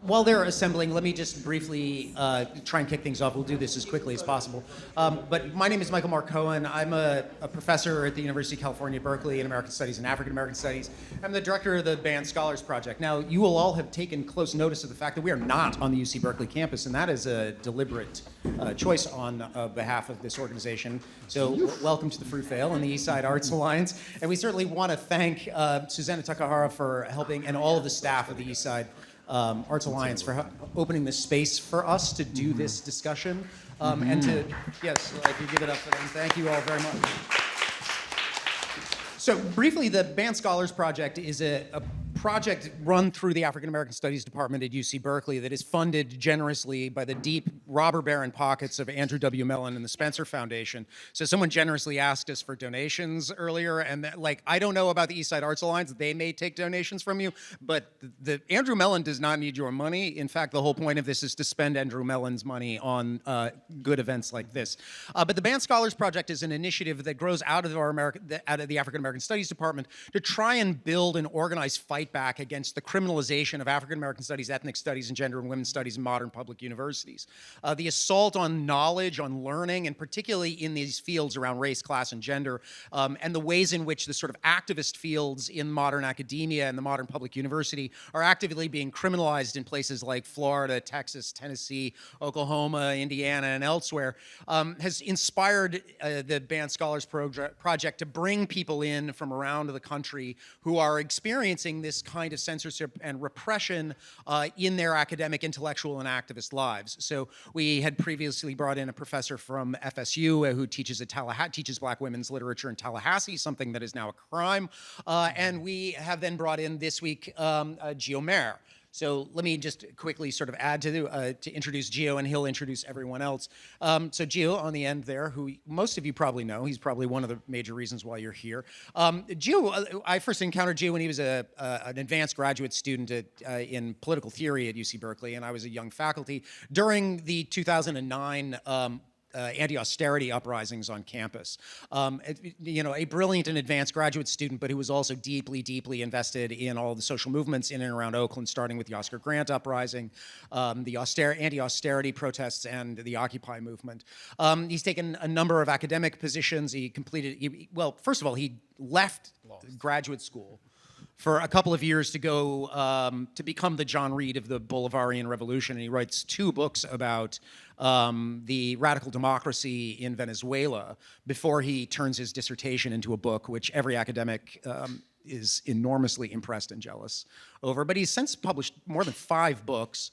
While they're assembling, let me just briefly try and kick things off. We'll do this as quickly as possible. But my name is Michael Mark Cohen. I'm a professor at the University of California, Berkeley in American Studies and African American Studies. I'm the director of the Band Scholars Project. Now, you will all have taken close notice of the fact that we are not on the UC Berkeley campus, and that is a deliberate choice on behalf of this organization. So welcome to the Fruitvale and the EastSide Arts Alliance. And we certainly want to thank Susanna Takahara for helping, and all of the staff of the EastSide Arts Alliance for opening this space for us to do this discussion. And to, yes, if you give it up for them, thank you all very much. So briefly, the Band Scholars Project is a project run through the African American Studies Department at UC Berkeley that is funded generously by the deep robber baron pockets of Andrew W. Mellon and the Spencer Foundation. So someone generously asked us for donations earlier, and I don't know about the EastSide Arts Alliance. They may take donations from you, but the Andrew Mellon does not need your money. In fact, the whole point of this is to spend Andrew Mellon's money on good events like this. But the Band Scholars Project is an initiative that grows out of the African American Studies Department to try and build an organized fight back against the criminalization of African American studies, ethnic studies, and gender and women's studies in modern public universities. The assault on knowledge, on learning, and particularly in these fields around race, class, and gender, and the ways in which the sort of activist fields in modern academia and the modern public university are actively being criminalized in places like Florida, Texas, Tennessee, Oklahoma, Indiana, and elsewhere, has inspired the Band Scholars Project to bring people in from around the country who are experiencing this kind of censorship and repression in their academic, intellectual, and activist lives. So we had previously brought in a professor from FSU who teaches Black women's literature in Tallahassee, something that is now a crime. And we have then brought in this week Geo Maher. So let me just quickly sort of add to introduce Geo, and he'll introduce everyone else. So Geo on the end there, who most of you probably know, he's probably one of the major reasons why you're here. Geo, I first encountered Geo when he was an advanced graduate student in political theory at UC Berkeley, and I was a young faculty during the 2009 anti-austerity uprisings on campus. A brilliant and advanced graduate student, but who was also deeply, deeply invested in all the social movements in and around Oakland, starting with the Oscar Grant uprising, the anti-austerity protests, and the Occupy movement. He's taken a number of academic positions. First of all, he left graduate school for a couple of years to go to become the John Reed of the Bolivarian Revolution. And he writes 2 books about the radical democracy in Venezuela before he turns his dissertation into a book, which every academic is enormously impressed and jealous over. But he's since published more than 5 books,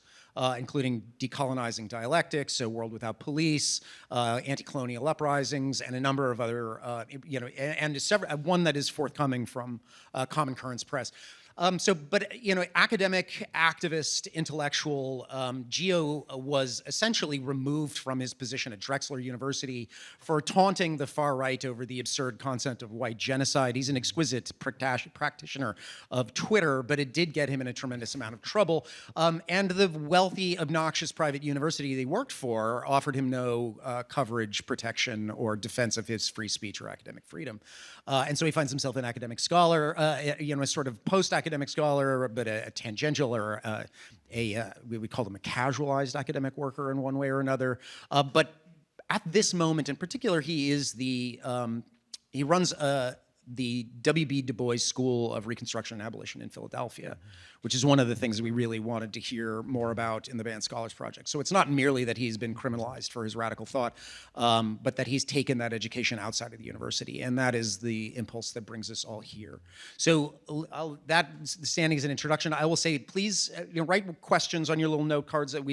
including Decolonizing Dialectics, so World Without Police, Anticolonial Uprisings, and a number of other, and one that is forthcoming from Common Currents Press. Academic, activist, intellectual, Geo was essentially removed from his position at Drexel University for taunting the far right over the absurd concept of white genocide. He's an exquisite practitioner of Twitter, but it did get him in a tremendous amount of trouble. And the wealthy, obnoxious private university they worked for offered him no coverage, protection, or defense of his free speech or academic freedom. And so he finds himself an academic scholar, a sort of post-academic scholar, but a tangential or we would call him a casualized academic worker in one way or another. But at this moment in particular, he runs the W.B. Du Bois School of Reconstruction and Abolition in Philadelphia, which is one of the things we really wanted to hear more about in the Band Scholars Project. So it's not merely that he's been criminalized for his radical thought, but that he's taken that education outside of the university, and that is the impulse that brings us all here. So that standing as an introduction, I will say, please write questions on your little note cards that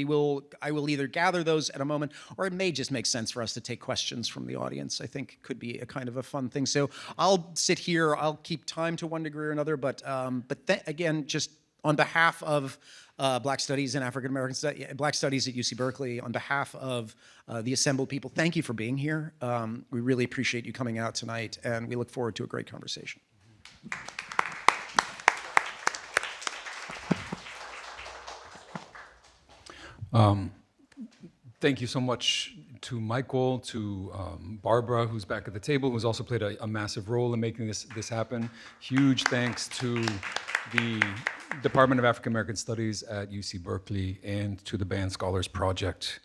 I will either gather those at a moment, or it may just make sense for us to take questions from the audience. I think could be a kind of a fun thing. So I'll sit here, I'll keep time to one degree or another, but again, just on behalf of Black Studies and African American Black Studies at UC Berkeley, on behalf of the assembled people, thank you for being here. We really appreciate you coming out tonight, and we look forward to a great conversation. Thank you so much to Michael, to Barbara, who's back at the table, who's also played a massive role in making this happen. Huge thanks to the Department of African American Studies at UC Berkeley and to the Band Scholars Project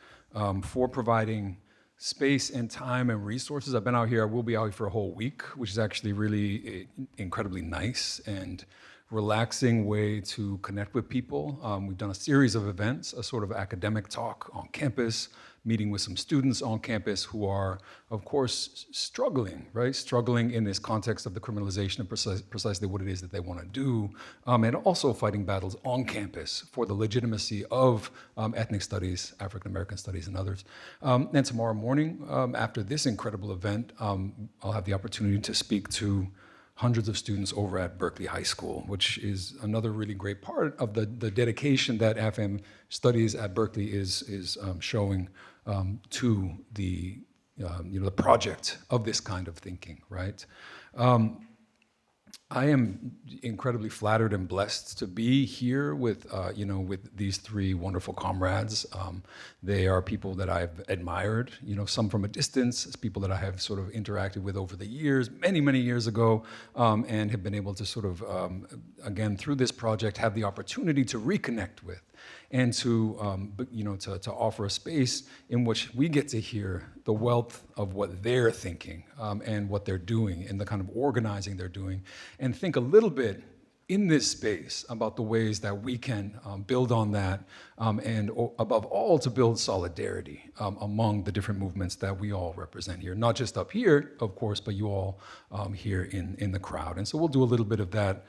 for providing space and time and resources. I've been out here, I will be out here for a whole week, which is actually really incredibly nice and relaxing way to connect with people. We've done a series of events, a sort of academic talk on campus, meeting with some students on campus who are, of course, struggling, right? Struggling in this context of the criminalization of precisely what it is that they want to do, and also fighting battles on campus for the legitimacy of ethnic studies, African American studies, and others. And tomorrow morning, after this incredible event, I'll have the opportunity to speak to hundreds of students over at Berkeley High School, which is another really great part of the dedication that FM Studies at Berkeley is showing to the the project of this kind of thinking, right? I am incredibly flattered and blessed to be here with, with these three wonderful comrades. They are people that I've admired, some from a distance, people that I have sort of interacted with over the years, many, many years ago, and have been able to sort of, again, through this project, have the opportunity to reconnect with and to offer a space in which we get to hear the wealth of what they're thinking and what they're doing and the kind of organizing they're doing, and think a little bit in this space about the ways that we can build on that, and above all, to build solidarity among the different movements that we all represent here, not just up here, of course, but you all here in the crowd. And so we'll do a little bit of that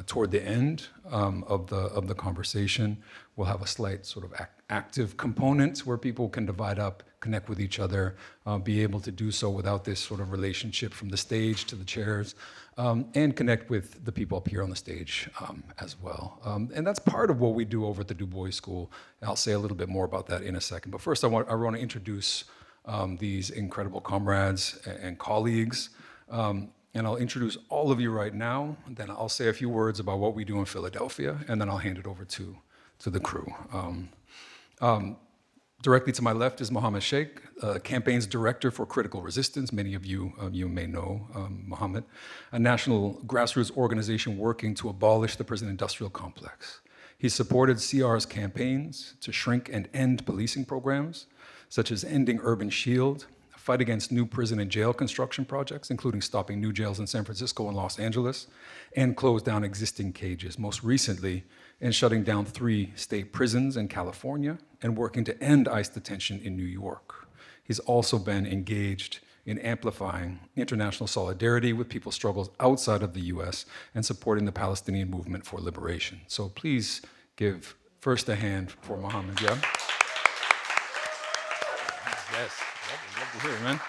toward the end of the conversation. We'll have a slight sort of active component where people can divide up, connect with each other, be able to do so without this sort of relationship from the stage to the chairs, and connect with the people up here on the stage as well. And that's part of what we do over at the Du Bois School. And I'll say a little bit more about that in a second. But first, I want to introduce these incredible comrades and colleagues. And I'll introduce all of you right now, then I'll say a few words about what we do in Philadelphia, and then I'll hand it over to the crew. Directly to my left is Mohamed Shehk, campaigns director for Critical Resistance. Many of you may know Mohamed, a national grassroots organization working to abolish the prison industrial complex. He supported CR's campaigns to shrink and end policing programs, such as ending Urban Shield, fight against new prison and jail construction projects, including stopping new jails in San Francisco and Los Angeles, and close down existing cages, most recently in shutting down 3 state prisons in California and working to end ICE detention in New York. He's also been engaged in amplifying international solidarity with people's struggles outside of the US and supporting the Palestinian movement for liberation. So please give first a hand for Mohamed, yeah? Yes. Love to hear it, man.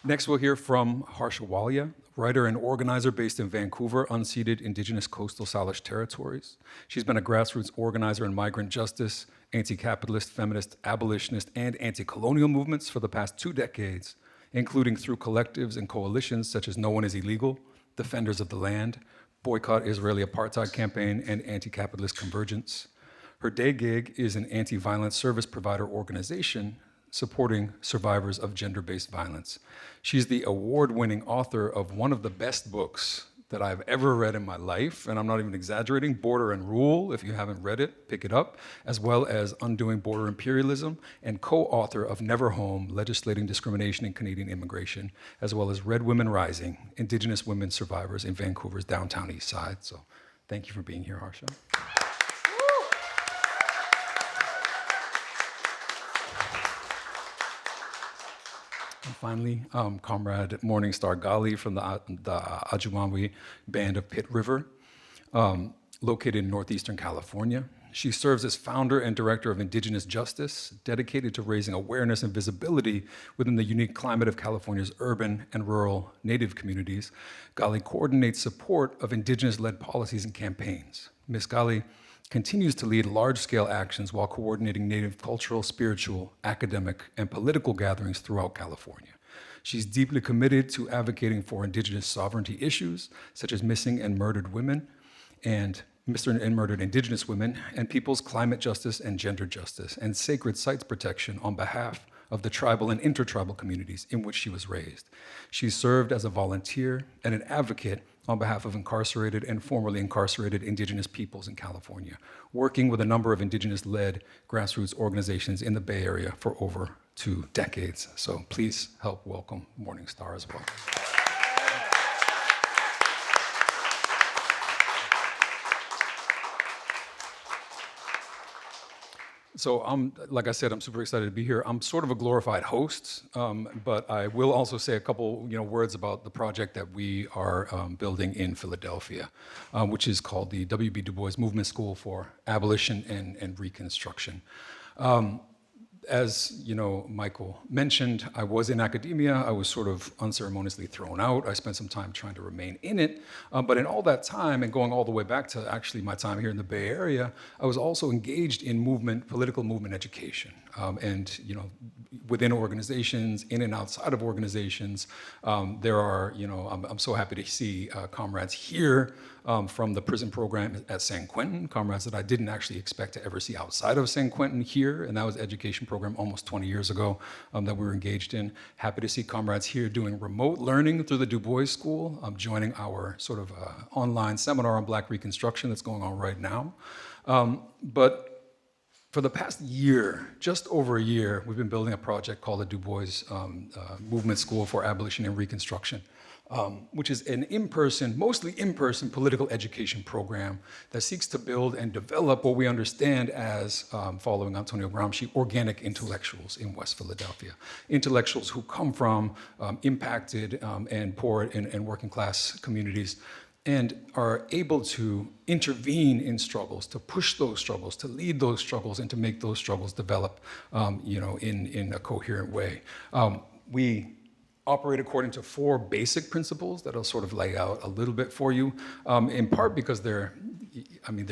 Next, we'll hear from Harsha Walia, writer and organizer based in Vancouver, unceded Indigenous coastal Salish territories. She's been a grassroots organizer in migrant justice, anti-capitalist, feminist, abolitionist, and anti-colonial movements for the past 2 decades, including through collectives and coalitions such as No One Is Illegal, Defenders of the Land, Boycott Israeli Apartheid Campaign, and Anti-Capitalist Convergence. Her day gig is an anti-violence service provider organization supporting survivors of gender-based violence. She's the award-winning author of one of the best books that I've ever read in my life, and I'm not even exaggerating, Border and Rule. If you haven't read it, pick it up, as well as Undoing Border Imperialism, and co-author of Never Home, Legislating Discrimination in Canadian Immigration, as well as Red Women Rising, Indigenous Women Survivors in Vancouver's downtown East Side. So thank you for being here, Harsha. And finally, Comrade Morning Star Gali from the Ajumawi Band of Pitt River, located in northeastern California. She serves as founder and director of Indigenous Justice, dedicated to raising awareness and visibility within the unique climate of California's urban and rural Native communities. Gali coordinates support of Indigenous-led policies and campaigns. Ms. Gali continues to lead large-scale actions while coordinating Native cultural, spiritual, academic, and political gatherings throughout California. She's deeply committed to advocating for Indigenous sovereignty issues, such as missing and murdered women, and missing and murdered Indigenous women, and people's climate justice and gender justice, and sacred sites protection on behalf of the tribal and intertribal communities in which she was raised. She served as a volunteer and an advocate on behalf of incarcerated and formerly incarcerated indigenous peoples in California, working with a number of indigenous-led grassroots organizations in the Bay Area for over 2 decades. So please help welcome Morning Star as well. So like I said, I'm super excited to be here. I'm sort of a glorified host, but I will also say a couple words about the project that we are building in Philadelphia, which is called the W.B. Du Bois Movement School for Abolition and Reconstruction. As Michael mentioned, I was in academia. I was sort of unceremoniously thrown out. I spent some time trying to remain in it. But in all that time, and going all the way back to actually my time here in the Bay Area, I was also engaged in political movement education. And within organizations, in and outside of organizations, there are, I'm so happy to see comrades here from the prison program at San Quentin, comrades that I didn't actually expect to ever see outside of San Quentin here, and that was an education program almost 20 years ago that we were engaged in. Happy to see comrades here doing remote learning through the Du Bois School, joining our sort of online seminar on Black Reconstruction that's going on right now. But for the past year, just over a year, we've been building a project called the Du Bois Movement School for Abolition and Reconstruction, which is an mostly in-person political education program that seeks to build and develop what we understand as, following Antonio Gramsci, organic intellectuals in West Philadelphia. Intellectuals who come from impacted and poor and working class communities, and are able to intervene in struggles, to push those struggles, to lead those struggles, and to make those struggles develop, in a coherent way. We operate according to 4 basic principles that I'll sort of lay out a little bit for you, in part because there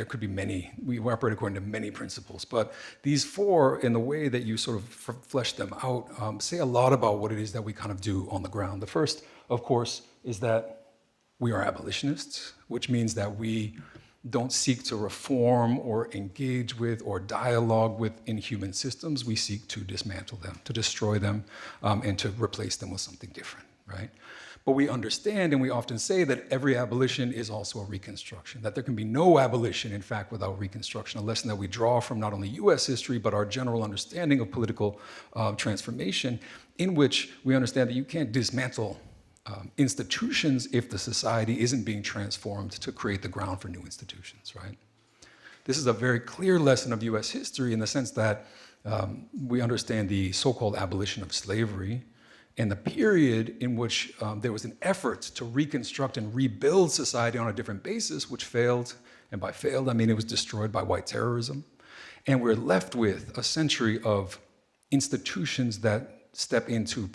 could be many. We operate according to many principles, but these 4, in the way that you sort of flesh them out, say a lot about what it is that we kind of do on the ground. The first, of course, is that we are abolitionists, which means that we don't seek to reform or engage with or dialogue with inhuman systems. We seek to dismantle them, to destroy them, and to replace them with something different, right? But we understand, and we often say, that every abolition is also a reconstruction, that there can be no abolition, in fact, without reconstruction, a lesson that we draw from not only US history, but our general understanding of political transformation, in which we understand that you can't dismantle institutions if the society isn't being transformed to create the ground for new institutions, right? This is a very clear lesson of US history in the sense that we understand the so-called abolition of slavery and the period in which there was an effort to reconstruct and rebuild society on a different basis, which failed. And by failed, I mean it was destroyed by white terrorism. And we're left with a century of institutions that step in to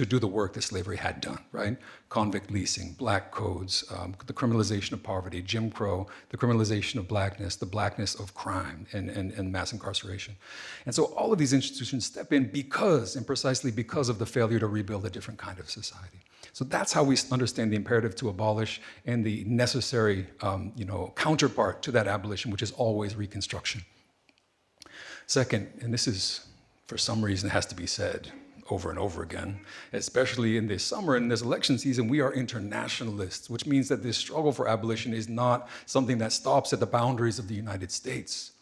do the work that slavery had done, right? Convict leasing, black codes, the criminalization of poverty, Jim Crow, the criminalization of blackness, the blackness of crime and mass incarceration. And so all of these institutions step in precisely because of the failure to rebuild a different kind of society. So that's how we understand the imperative to abolish and the necessary counterpart to that abolition, which is always reconstruction. Second, and this is, for some reason, has to be said over and over again, especially in this summer and this election season, we are internationalists, which means that this struggle for abolition is not something that stops at the boundaries of the United States.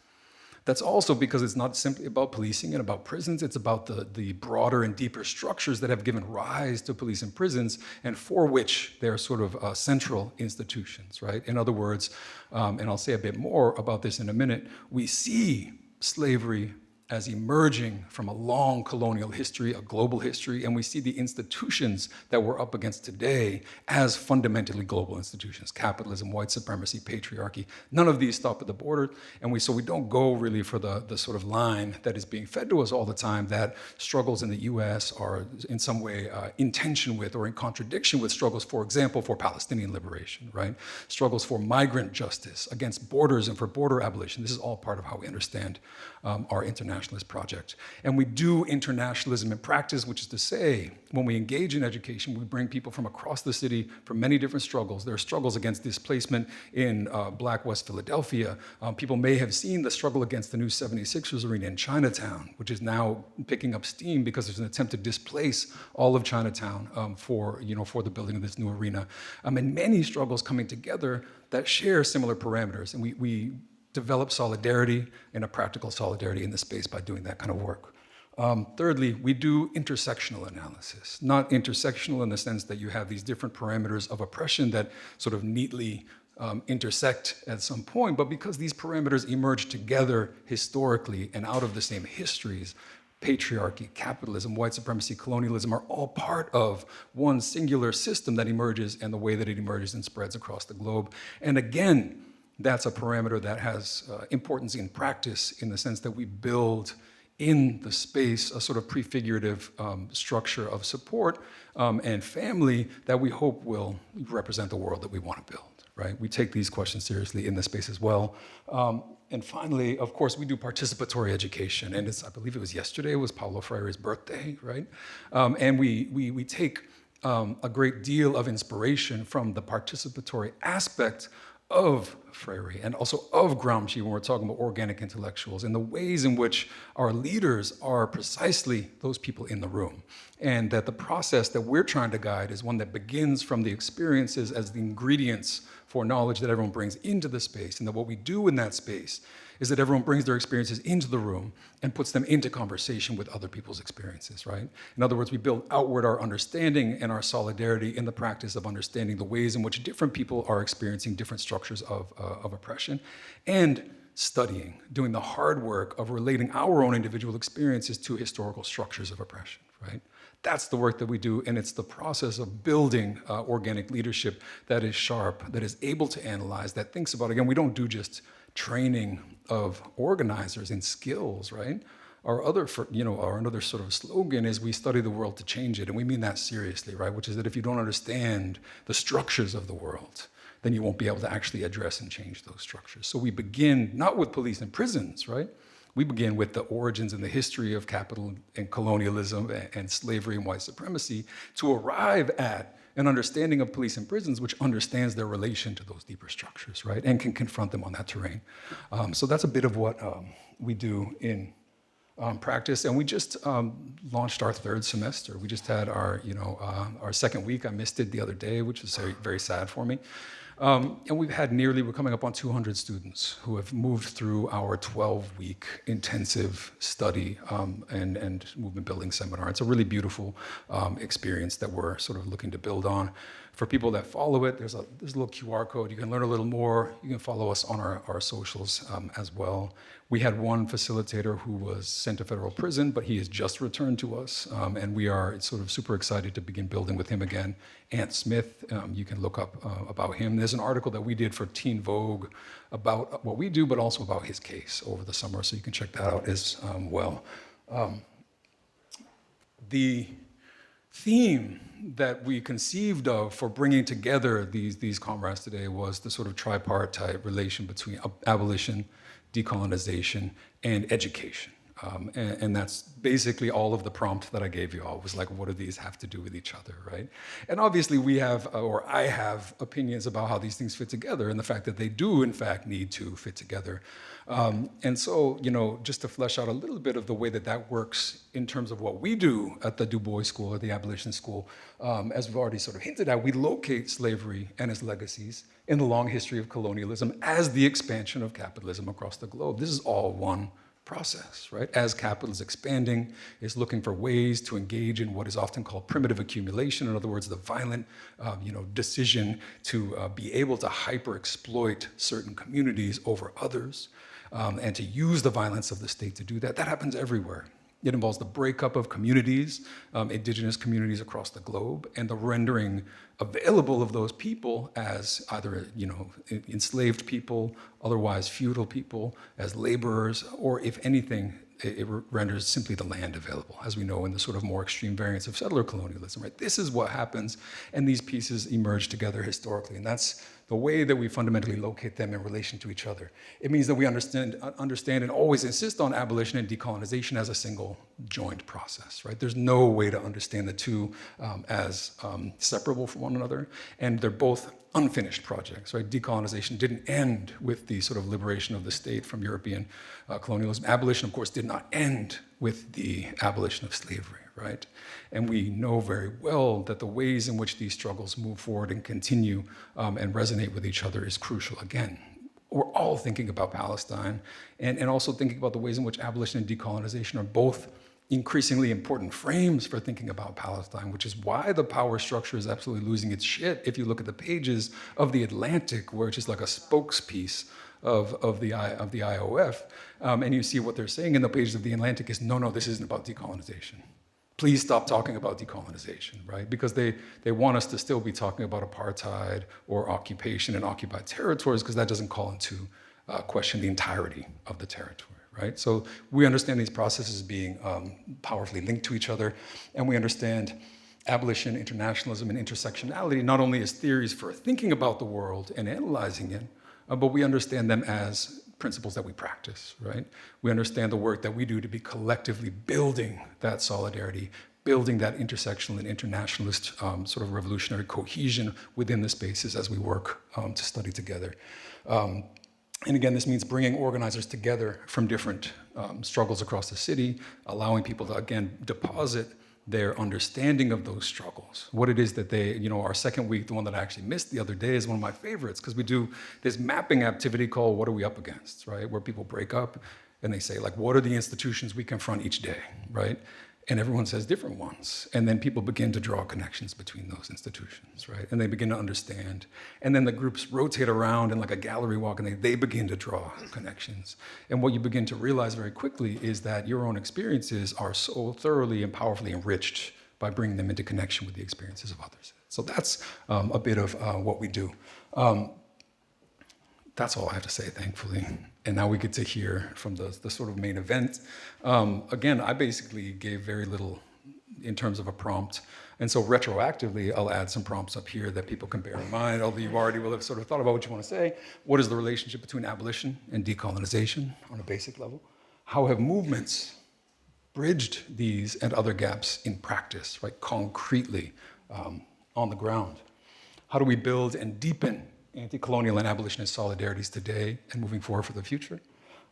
That's also because it's not simply about policing and about prisons, it's about the broader and deeper structures that have given rise to police and prisons, and for which they're sort of central institutions, right? In other words, and I'll say a bit more about this in a minute, we see slavery as emerging from a long colonial history, a global history, and we see the institutions that we're up against today as fundamentally global institutions: capitalism, white supremacy, patriarchy. None of these stop at the border, and so we don't go really for the sort of line that is being fed to us all the time, that struggles in the US are in some way in tension with or in contradiction with struggles, for example, for Palestinian liberation, right? Struggles for migrant justice, against borders and for border abolition. This is all part of how we understand our international internationalist project. And we do internationalism in practice, which is to say, when we engage in education, we bring people from across the city from many different struggles. There are struggles against displacement in Black West Philadelphia. People may have seen the struggle against the new 76ers arena in Chinatown, which is now picking up steam because there's an attempt to displace all of Chinatown for the building of this new arena. And many struggles coming together that share similar parameters. And we develop solidarity and a practical solidarity in the space by doing that kind of work. Thirdly, we do intersectional analysis, not intersectional in the sense that you have these different parameters of oppression that sort of neatly intersect at some point, but because these parameters emerge together historically and out of the same histories, patriarchy, capitalism, white supremacy, colonialism are all part of one singular system that emerges and the way that it emerges and spreads across the globe. And again, that's a parameter that has importance in practice in the sense that we build in the space a sort of prefigurative structure of support and family that we hope will represent the world that we want to build, right? We take these questions seriously in the space as well. And finally, of course, we do participatory education. And I believe it was yesterday, it was Paulo Freire's birthday, right? And we take a great deal of inspiration from the participatory aspect of Freire and also of Gramsci when we're talking about organic intellectuals and the ways in which our leaders are precisely those people in the room. And that the process that we're trying to guide is one that begins from the experiences as the ingredients for knowledge that everyone brings into the space, and that what we do in that space is that everyone brings their experiences into the room and puts them into conversation with other people's experiences, right? In other words, we build outward our understanding and our solidarity in the practice of understanding the ways in which different people are experiencing different structures of oppression, and studying, doing the hard work of relating our own individual experiences to historical structures of oppression, right? That's the work that we do, and it's the process of building organic leadership that is sharp, that is able to analyze, that thinks about, again, we don't do just training of organizers in skills, right? Our another sort of slogan is we study the world to change it, and we mean that seriously, right? Which is that if you don't understand the structures of the world, then you won't be able to actually address and change those structures. So we begin not with police and prisons, right? We begin with the origins and the history of capital and colonialism and slavery and white supremacy to arrive at an understanding of police and prisons which understands their relation to those deeper structures, right? And can confront them on that terrain. So that's a bit of what we do in practice. And we just launched our third semester. We just had our second week. I missed it the other day, which was very, very sad for me. And we're coming up on 200 students who have moved through our 12-week intensive study and movement building seminar. It's a really beautiful experience that we're sort of looking to build on. For people that follow it, there's a little QR code. You can learn a little more. You can follow us on our socials as well. We had one facilitator who was sent to federal prison, but he has just returned to us, and we are sort of super excited to begin building with him again. Ant Smith, you can look up about him. There's an article that we did for Teen Vogue about what we do, but also about his case over the summer, so you can check that out as well. The theme that we conceived of for bringing together these comrades today was the sort of tripartite relation between abolition, decolonization, and education. And that's basically all of the prompt that I gave you all was like, what do these have to do with each other, right? And obviously I have opinions about how these things fit together and the fact that they do in fact need to fit together. And so, just to flesh out a little bit of the way that works in terms of what we do at the Du Bois School or the Abolition School, as we've already sort of hinted at, we locate slavery and its legacies in the long history of colonialism as the expansion of capitalism across the globe. This is all one process, right? As capital is expanding, it's looking for ways to engage in what is often called primitive accumulation. In other words, the violent, decision to be able to hyper-exploit certain communities over others, and to use the violence of the state to do that. That happens everywhere. It involves the breakup of communities, indigenous communities across the globe, and the rendering available of those people as either, enslaved people, otherwise feudal people, as laborers, or if anything, it renders simply the land available, as we know in the sort of more extreme variants of settler colonialism, right? This is what happens, and these pieces emerge together historically, and that's the way that we fundamentally locate them in relation to each other. It means that we understand and always insist on abolition and decolonization as a single joined process, right? There's no way to understand the two as separable from one another, and they're both unfinished projects, right? Decolonization didn't end with the sort of liberation of the state from European colonialism. Abolition, of course, did not end with the abolition of slavery, right? And we know very well that the ways in which these struggles move forward and continue and resonate with each other is crucial. Again, we're all thinking about Palestine and also thinking about the ways in which abolition and decolonization are both increasingly important frames for thinking about Palestine, which is why the power structure is absolutely losing its shit. If you look at the pages of The Atlantic, where it's just like a spokespiece of the IOF, and you see what they're saying in the pages of The Atlantic is, no, this isn't about decolonization. Please stop talking about decolonization, right? Because they want us to still be talking about apartheid or occupation and occupied territories, because that doesn't call into question the entirety of the territory. Right? So we understand these processes being powerfully linked to each other, and we understand abolition, internationalism, and intersectionality not only as theories for thinking about the world and analyzing it, but we understand them as principles that we practice, right? We understand the work that we do to be collectively building that solidarity, building that intersectional and internationalist sort of revolutionary cohesion within the spaces as we work to study together. And again, this means bringing organizers together from different struggles across the city, allowing people to, again, deposit their understanding of those struggles. What it is that they, our second week, the one that I actually missed the other day, is one of my favorites, because we do this mapping activity called What Are We Up Against, right? Where people break up and they say, like, what are the institutions we confront each day, right? And everyone says different ones. And then people begin to draw connections between those institutions, right? And they begin to understand. And then the groups rotate around in like a gallery walk, and they begin to draw connections. And what you begin to realize very quickly is that your own experiences are so thoroughly and powerfully enriched by bringing them into connection with the experiences of others. So that's a bit of what we do. That's all I have to say, thankfully. And now we get to hear from the sort of main event. Again, I basically gave very little in terms of a prompt. And so retroactively, I'll add some prompts up here that people can bear in mind, although you already will have sort of thought about what you want to say. What is the relationship between abolition and decolonization on a basic level? How have movements bridged these and other gaps in practice, right, concretely on the ground? How do we build and deepen anti-colonial and abolitionist solidarities today and moving forward for the future?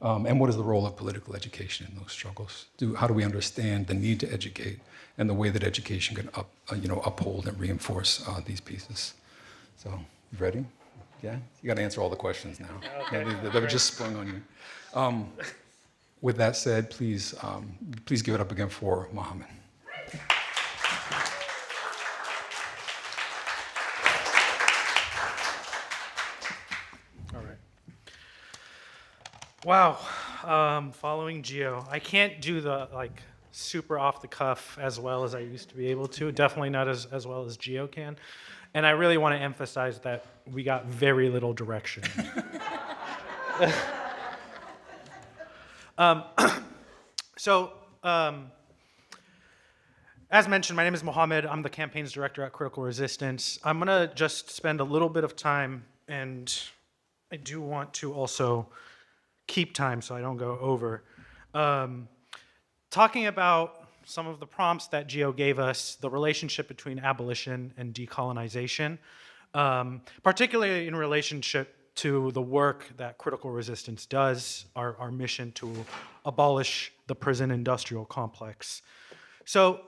And what is the role of political education in those struggles? How do we understand the need to educate and the way that education can uphold and reinforce these pieces? So, you ready? Yeah? You got to answer all the questions now. Okay. They were just sprung on you. With that said, please give it up again for Mohamed. Wow, following Geo. I can't do the super off the cuff as well as I used to be able to, definitely not as well as Geo can. And I really want to emphasize that we got very little direction. As mentioned, my name is Mohamed. I'm the campaigns director at Critical Resistance. I'm gonna just spend a little bit of time, and I do want to also keep time so I don't go over. Talking about some of the prompts that Geo gave us, the relationship between abolition and decolonization, particularly in relationship to the work that Critical Resistance does, our mission to abolish the prison industrial complex. So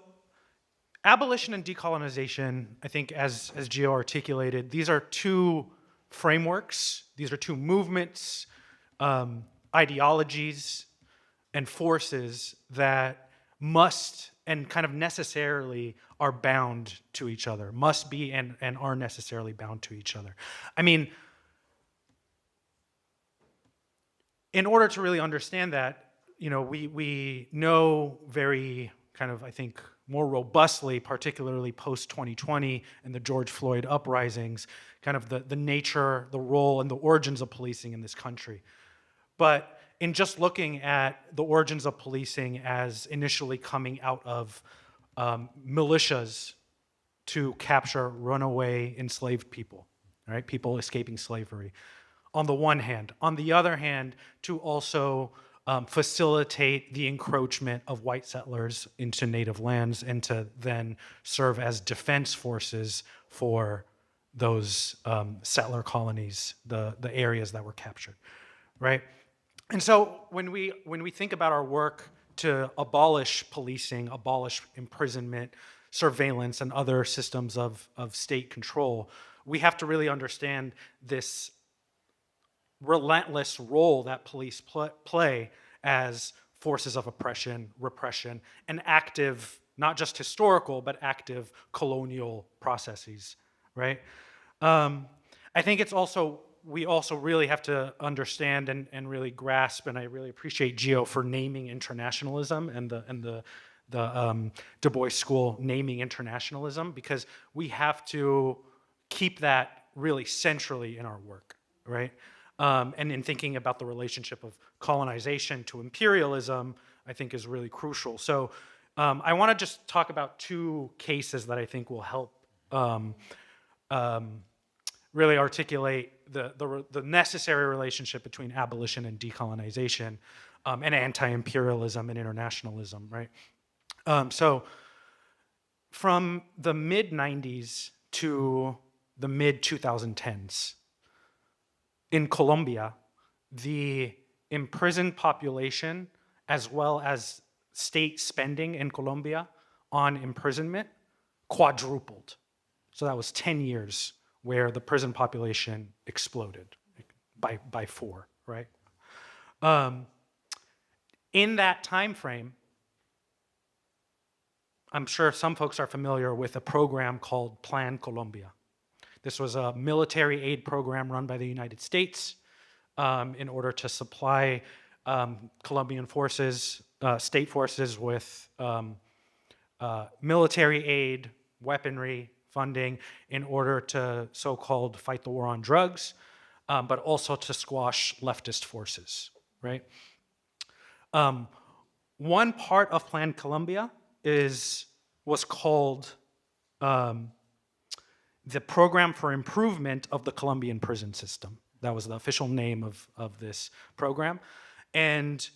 abolition and decolonization, I think as Geo articulated, these are two frameworks, these are two movements, ideologies and forces that must and kind of necessarily are bound to each other, must be and are necessarily bound to each other. I mean, in order to really understand that, we know very kind of, I think, more robustly, particularly post-2020 and the George Floyd uprisings, kind of the nature, the role, and the origins of policing in this country. But in just looking at the origins of policing as initially coming out of militias to capture runaway enslaved people, right? People escaping slavery, on the one hand. On the other hand, to also facilitate the encroachment of white settlers into native lands and to then serve as defense forces for those settler colonies, the areas that were captured, right? And so when we think about our work to abolish policing, abolish imprisonment, surveillance, and other systems of state control, we have to really understand this relentless role that police play as forces of oppression, repression, and active, not just historical, but active colonial processes, right? I think we also really have to understand and really grasp, and I really appreciate Geo for naming internationalism and the Du Bois School naming internationalism, because we have to keep that really centrally in our work, right? And in thinking about the relationship of colonization to imperialism, I think is really crucial. So I want to just talk about two cases that I think will help really articulate the necessary relationship between abolition and decolonization, and anti-imperialism and internationalism, right? So from the mid-90s to the mid-2010s, in Colombia, the imprisoned population, as well as state spending in Colombia on imprisonment, quadrupled. So that was 10 years where the prison population exploded by 4, right? In that time frame, I'm sure some folks are familiar with a program called Plan Colombia. This was a military aid program run by the United States in order to supply Colombian forces, state forces with military aid, weaponry, funding in order to so-called fight the war on drugs, but also to squash leftist forces, right? One part of Plan Colombia was called the Program for Improvement of the Colombian Prison System. That was the official name of this program. And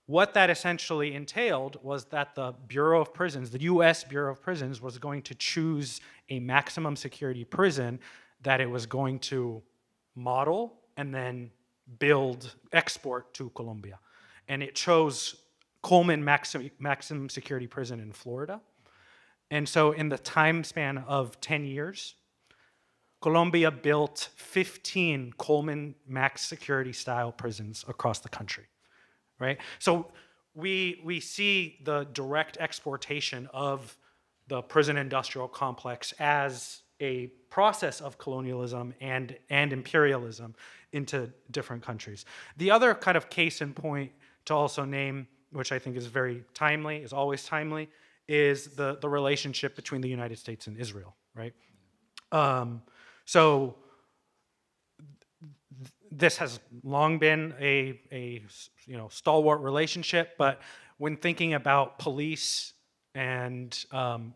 what that essentially entailed was that the Bureau of Prisons, the US Bureau of Prisons, was going to choose a maximum security prison that it was going to model and then export to Colombia. And it chose Commune Maximum Security Prison in Florida. And so in the time span of 10 years, Colombia built 15 Commune max security style prisons across the country, right? So we see the direct exportation of the prison industrial complex as a process of colonialism and imperialism into different countries. The other kind of case in point to also name, which I think is very timely, is always timely, is the relationship between the United States and Israel, right? So this has long been a stalwart relationship, but when thinking about police and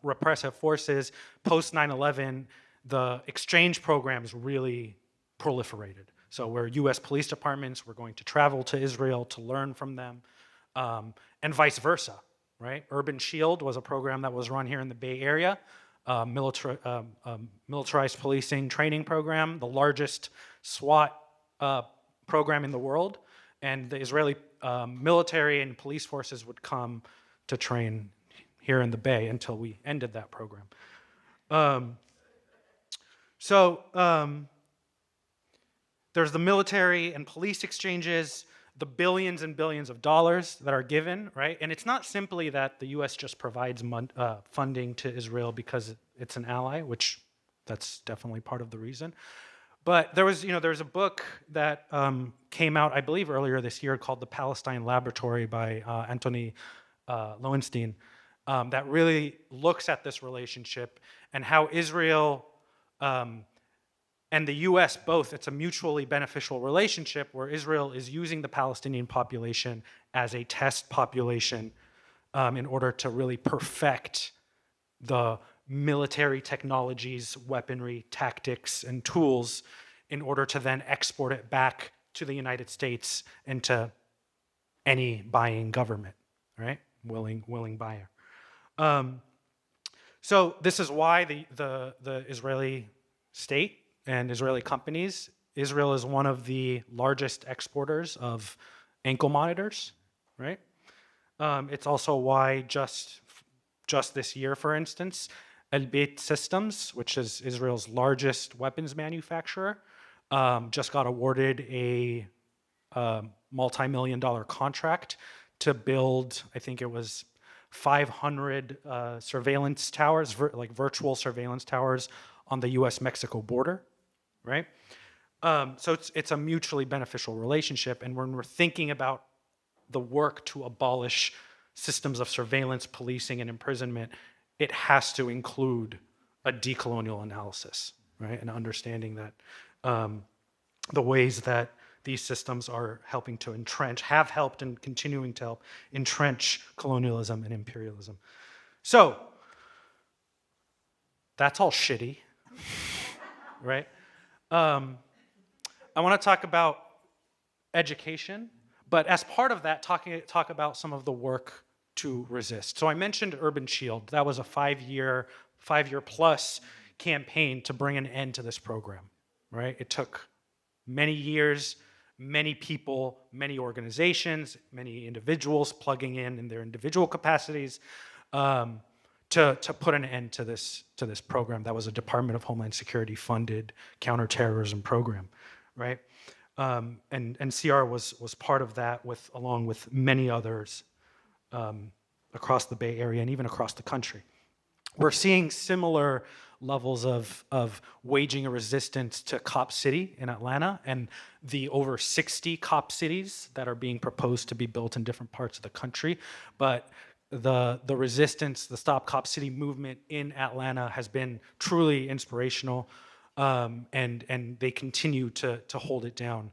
repressive forces, post 9/11, the exchange programs really proliferated. So where US police departments were going to travel to Israel to learn from them, and vice versa, right? Urban Shield was a program that was run here in the Bay Area, militarized policing training program, the largest SWAT program in the world, and the Israeli military and police forces would come to train here in the Bay until we ended that program. There's the military and police exchanges, the billions and billions of dollars that are given, right? And it's not simply that the US just provides funding to Israel because it's an ally, which that's definitely part of the reason. But there's a book that came out, I believe, earlier this year called The Palestine Laboratory by Anthony Lowenstein that really looks at this relationship and how Israel and the US both, it's a mutually beneficial relationship where Israel is using the Palestinian population as a test population in order to really perfect the military technologies, weaponry, tactics, and tools in order to then export it back to the United States and to any buying government, right? Willing buyer. So this is why the Israeli state and Israeli companies, Israel is one of the largest exporters of ankle monitors, right? It's also why just this year, for instance, Elbit Systems, which is Israel's largest weapons manufacturer, just got awarded a multi-million-dollar contract to build, I think it was 500 surveillance towers, like virtual surveillance towers on the US-Mexico border, right? So it's a mutually beneficial relationship. And when we're thinking about the work to abolish systems of surveillance, policing, and imprisonment, it has to include a decolonial analysis, right? And understanding that the ways that these systems are helping to entrench, have helped and continuing to help entrench colonialism and imperialism. So that's all shitty, right? I want to talk about education, but as part of that, talk about some of the work to resist. So I mentioned Urban Shield. That was a five-year plus campaign to bring an end to this program, right? It took many years, many people, many organizations, many individuals plugging in their individual capacities to put an end to this program. That was a Department of Homeland Security funded counterterrorism program, right? And CR was part of that along with many others across the Bay Area and even across the country. We're seeing similar levels of waging a resistance to Cop City in Atlanta and the over 60 Cop cities that are being proposed to be built in different parts of the country. But the resistance, the Stop Cop City movement in Atlanta has been truly inspirational, and they continue to hold it down.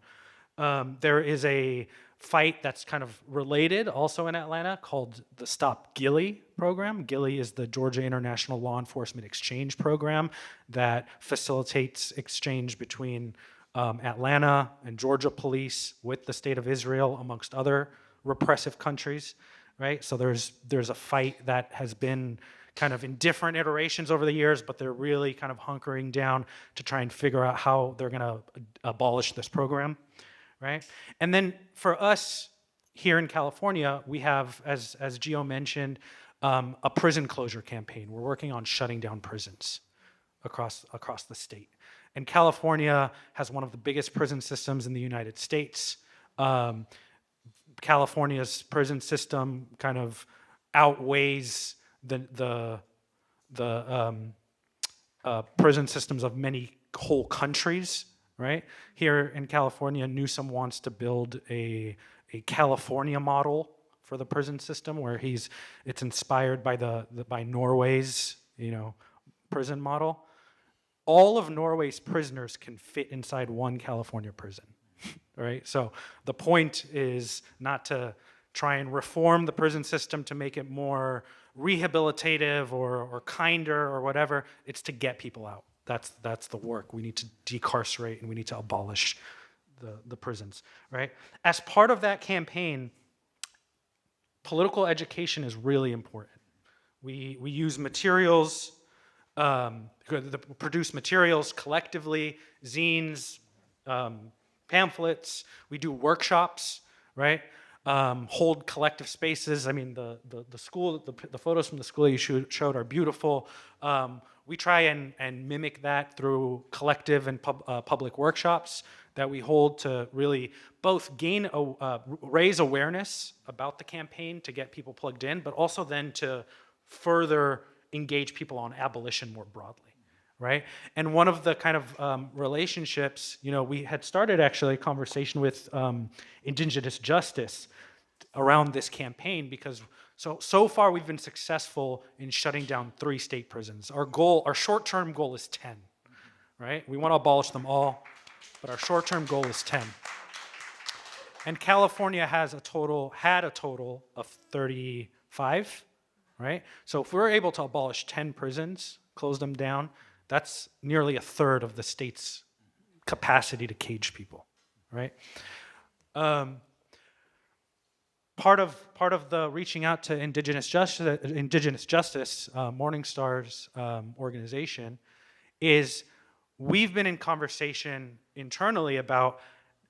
There is a fight that's kind of related also in Atlanta called the Stop Gali program. Gali is the Georgia International Law Enforcement Exchange Program that facilitates exchange between Atlanta and Georgia police with the state of Israel, amongst other repressive countries, right? So there's a fight that has been kind of in different iterations over the years, but they're really kind of hunkering down to try and figure out how they're gonna abolish this program, right? And then for us here in California, we have, as Geo mentioned, a prison closure campaign. We're working on shutting down prisons across the state. And California has one of the biggest prison systems in the United States. California's prison system kind of outweighs the prison systems of many whole countries, right? Here in California, Newsom wants to build a California model for the prison system, where it's inspired by Norway's prison model. All of Norway's prisoners can fit inside one California prison, right? So the point is not to try and reform the prison system to make it more rehabilitative or kinder or whatever. It's to get people out. That's the work. We need to decarcerate and we need to abolish the prisons, right? As part of that campaign, political education is really important. We use materials, produce materials collectively, zines, pamphlets. We do workshops, right? Hold collective spaces. I mean, the school, the photos from the school you showed are beautiful. We try and mimic that through collective and public workshops that we hold to really both raise awareness about the campaign to get people plugged in, but also then to further engage people on abolition more broadly, right? And one of the kind of relationships, we had started actually a conversation with Indigenous Justice around this campaign, because so far we've been successful in shutting down 3 state prisons. Our short-term goal is 10, right? We want to abolish them all, but our short-term goal is 10. And California had a total of 35, right? So if we're able to abolish 10 prisons, close them down, that's nearly a third of the state's capacity to cage people, right? Part of the reaching out to Indigenous Justice, Morning Star's organization, is we've been in conversation internally about,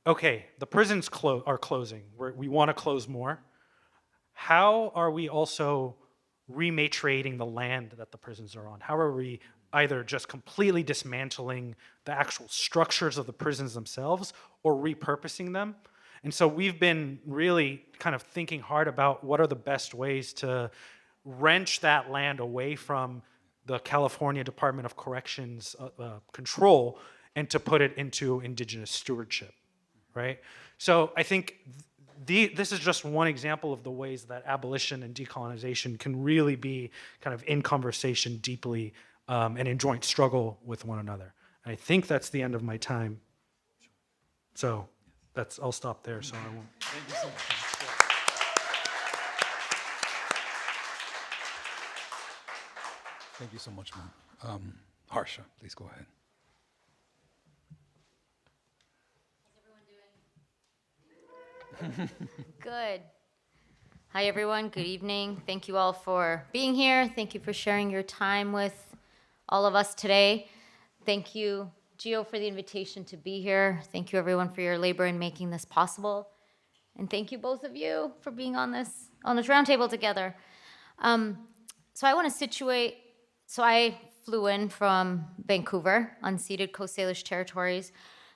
okay, the prisons are closing. We want to close more. How are we also rematriating the land that the prisons are on? How are we either just completely dismantling the actual structures of the prisons themselves or repurposing them? And so we've been really kind of thinking hard about what are the best ways to wrench that land away from the California Department of Corrections control and to put it into indigenous stewardship, right? So I think this is just one example of the ways that abolition and decolonization can really be kind of in conversation deeply and in joint struggle with one another. And I think that's the end of my time. So I'll stop there, so I won't. Thank you so much. Thank you so much, man. Harsha, please go ahead. How's everyone doing? Good. Hi, everyone. Good evening. Thank you all for being here. Thank you for sharing your time with all of us today. Thank you, Geo, for the invitation to be here. Thank you, everyone, for your labor in making this possible. And thank you, both of you, for being on this roundtable together. So I want to situate. So I flew in from Vancouver, unceded Coast Salish territories,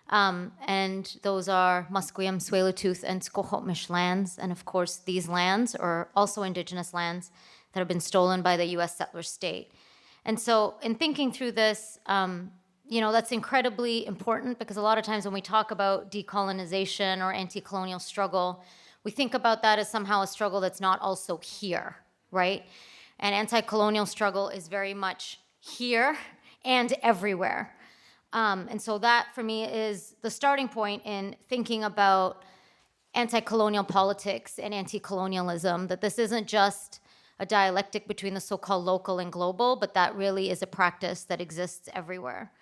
and those are Musqueam, Tsleil-Waututh, and Squamish lands. And of course, these lands are also indigenous lands that have been stolen by the U.S. settler state. And so in thinking through this, that's incredibly important because a lot of times when we talk about decolonization or anti-colonial struggle, we think about that as somehow a struggle that's not also here, right? And anti-colonial struggle is very much here and everywhere. And so that, for me, is the starting point in thinking about anti-colonial politics and anti-colonialism, that this isn't just a dialectic between the so-called local and global, but that really is a practice that exists everywhere.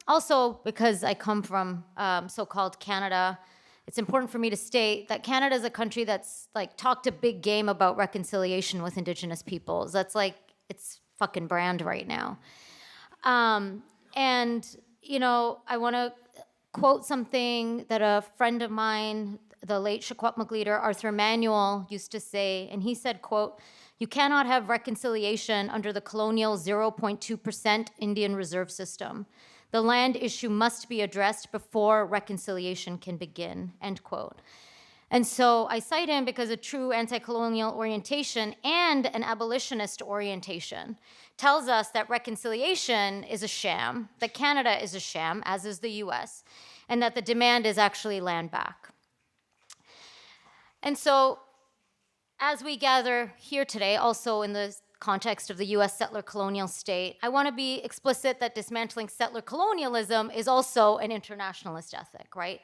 Also, because I come from so-called Canada, it's important for me to state that Canada is a country that's talked a big game about reconciliation with Indigenous peoples. That's its fucking brand right now. And I want to quote something that a friend of mine, the late Secwepemc leader Arthur Manuel, used to say, and he said, quote, "You cannot have reconciliation under the colonial 0.2% Indian reserve system. The land issue must be addressed before reconciliation can begin," end quote. And so I cite him because a true anti-colonial orientation and an abolitionist orientation tells us that reconciliation is a sham, that Canada is a sham, as is the US, and that the demand is actually land back. And so as we gather here today, also in the context of the US settler colonial state, I want to be explicit that dismantling settler colonialism is also an internationalist ethic, right?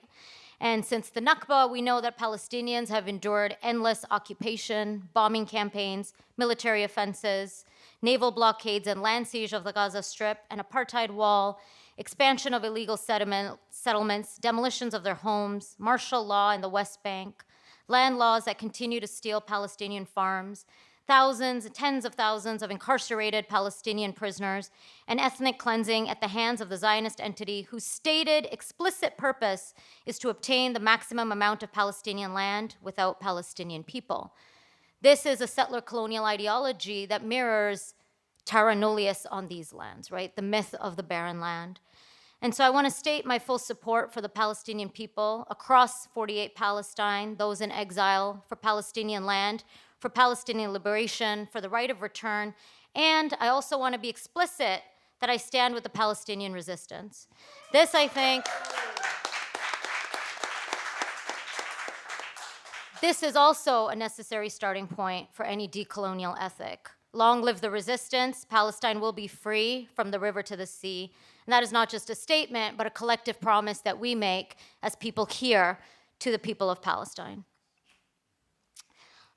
And since the Nakba, we know that Palestinians have endured endless occupation, bombing campaigns, military offenses, naval blockades and land siege of the Gaza Strip, an apartheid wall, expansion of illegal settlements, demolitions of their homes, martial law in the West Bank, land laws that continue to steal Palestinian farms, thousands, tens of thousands of incarcerated Palestinian prisoners, and ethnic cleansing at the hands of the Zionist entity whose stated explicit purpose is to obtain the maximum amount of Palestinian land without Palestinian people. This is a settler colonial ideology that mirrors terra nullius on these lands, right? The myth of the barren land. And so I want to state my full support for the Palestinian people across 48 Palestine, those in exile, for Palestinian land, for Palestinian liberation, for the right of return. And I also want to be explicit that I stand with the Palestinian resistance. This, I think, this is also a necessary starting point for any decolonial ethic. Long live the resistance. Palestine will be free from the river to the sea. And that is not just a statement, but a collective promise that we make as people here to the people of Palestine.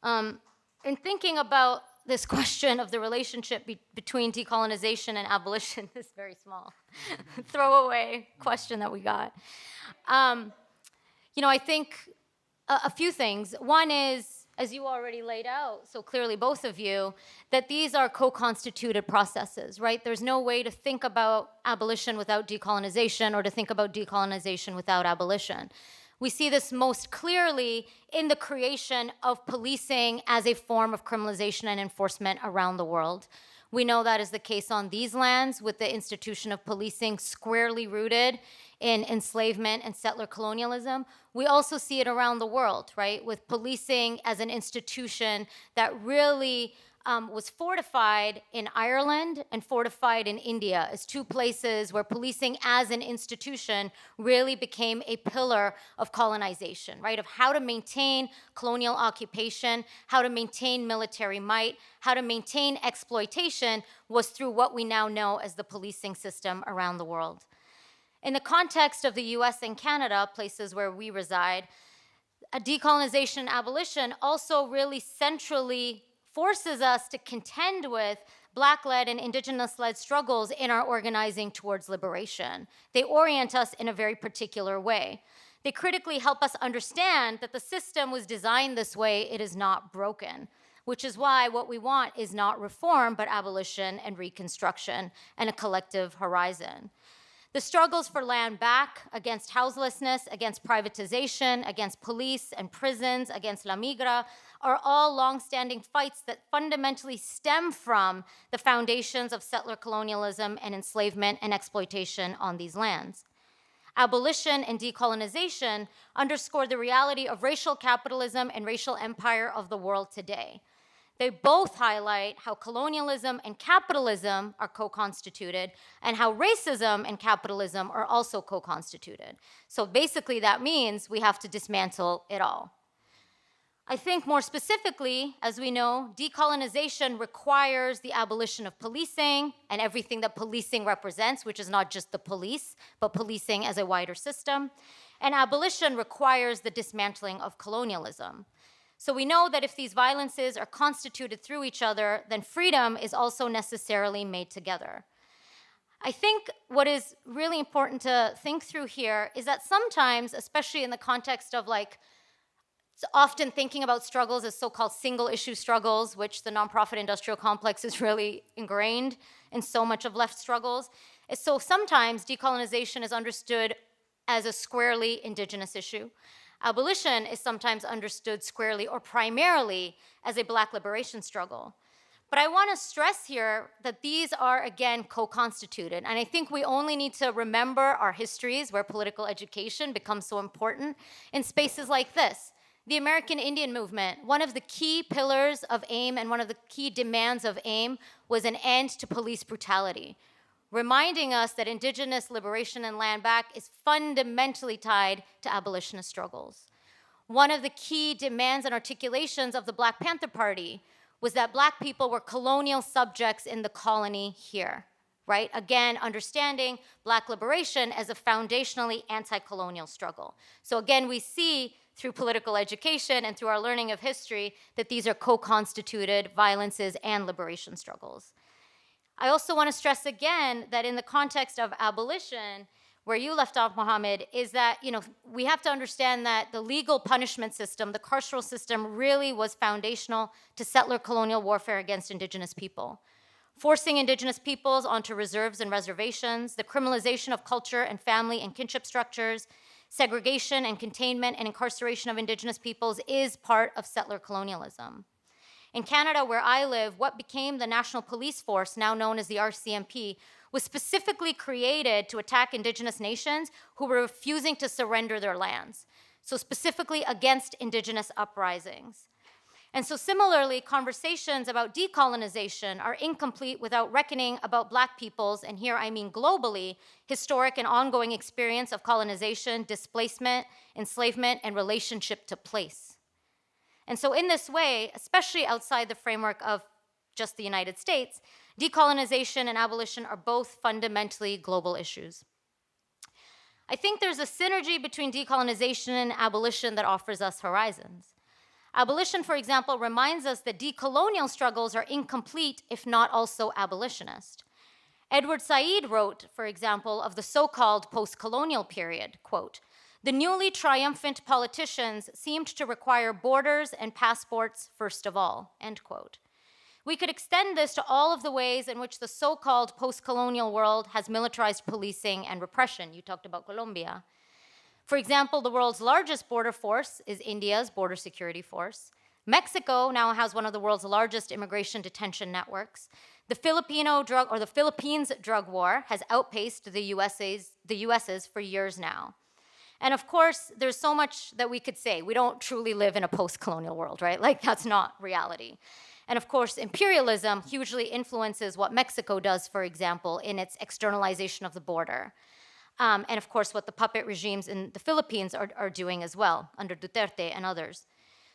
In thinking about this question of the relationship between decolonization and abolition, this very small throwaway question that we got. I think a few things. One is, as you already laid out so clearly, both of you, that these are co-constituted processes, right? There's no way to think about abolition without decolonization or to think about decolonization without abolition. We see this most clearly in the creation of policing as a form of criminalization and enforcement around the world. We know that is the case on these lands with the institution of policing squarely rooted in enslavement and settler colonialism. We also see it around the world, right, with policing as an institution that really was fortified in Ireland and fortified in India as two places where policing as an institution really became a pillar of colonization, right? Of how to maintain colonial occupation, how to maintain military might, how to maintain exploitation was through what we now know as the policing system around the world. In the context of the US and Canada, places where we reside, a decolonization and abolition also really centrally forces us to contend with Black-led and Indigenous-led struggles in our organizing towards liberation. They orient us in a very particular way. They critically help us understand that the system was designed this way, it is not broken, which is why what we want is not reform, but abolition and reconstruction and a collective horizon. The struggles for land back, against houselessness, against privatization, against police and prisons, against La Migra, are all longstanding fights that fundamentally stem from the foundations of settler colonialism and enslavement and exploitation on these lands. Abolition and decolonization underscore the reality of racial capitalism and racial empire of the world today. They both highlight how colonialism and capitalism are co-constituted and how racism and capitalism are also co-constituted. So basically that means we have to dismantle it all. I think more specifically, as we know, decolonization requires the abolition of policing and everything that policing represents, which is not just the police, but policing as a wider system. And abolition requires the dismantling of colonialism. So we know that if these violences are constituted through each other, then freedom is also necessarily made together. I think what is really important to think through here is that sometimes, especially in the context of often thinking about struggles as so-called single-issue struggles, which the nonprofit industrial complex is really ingrained in so much of left struggles. So sometimes decolonization is understood as a squarely indigenous issue. Abolition is sometimes understood squarely or primarily as a Black liberation struggle. But I want to stress here that these are, again, co-constituted. And I think we only need to remember our histories where political education becomes so important in spaces like this. The American Indian movement, one of the key pillars of AIM and one of the key demands of AIM was an end to police brutality, reminding us that indigenous liberation and land back is fundamentally tied to abolitionist struggles. One of the key demands and articulations of the Black Panther Party was that Black people were colonial subjects in the colony here, right? Again, understanding Black liberation as a foundationally anti-colonial struggle. So again, we see through political education and through our learning of history that these are co-constituted violences and liberation struggles. I also want to stress again that in the context of abolition, where you left off, Mohamed, is that we have to understand that the legal punishment system, the carceral system, really was foundational to settler colonial warfare against indigenous people. Forcing indigenous peoples onto reserves and reservations, the criminalization of culture and family and kinship structures, segregation and containment and incarceration of indigenous peoples is part of settler colonialism. In Canada, where I live, what became the National Police Force, now known as the RCMP, was specifically created to attack indigenous nations who were refusing to surrender their lands, so specifically against indigenous uprisings. And so similarly, conversations about decolonization are incomplete without reckoning about Black people's, and here I mean globally, historic and ongoing experience of colonization, displacement, enslavement, and relationship to place. And so in this way, especially outside the framework of just the United States, decolonization and abolition are both fundamentally global issues. I think there's a synergy between decolonization and abolition that offers us horizons. Abolition, for example, reminds us that decolonial struggles are incomplete if not also abolitionist. Edward Said wrote, for example, of the so-called post-colonial period, quote, "The newly triumphant politicians seemed to require borders and passports first of all," end quote. We could extend this to all of the ways in which the so-called post-colonial world has militarized policing and repression. You talked about Colombia. For example, the world's largest border force is India's border security force. Mexico now has one of the world's largest immigration detention networks. The Philippines drug war has outpaced the US's for years now. And of course, there's so much that we could say. We don't truly live in a post-colonial world, right? Like, that's not reality. And of course, imperialism hugely influences what Mexico does, for example, in its externalization of the border. And of course, what the puppet regimes in the Philippines are doing as well, under Duterte and others.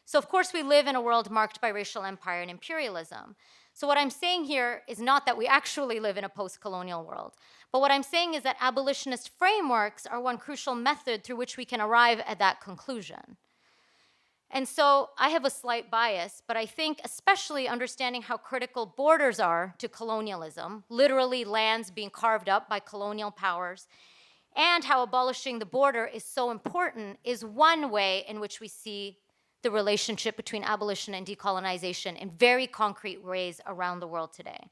So of course, we live in a world marked by racial empire and imperialism. So what I'm saying here is not that we actually live in a post-colonial world, but what I'm saying is that abolitionist frameworks are one crucial method through which we can arrive at that conclusion. And so I have a slight bias, but I think especially understanding how critical borders are to colonialism, literally lands being carved up by colonial powers, and how abolishing the border is so important is one way in which we see the relationship between abolition and decolonization in very concrete ways around the world today.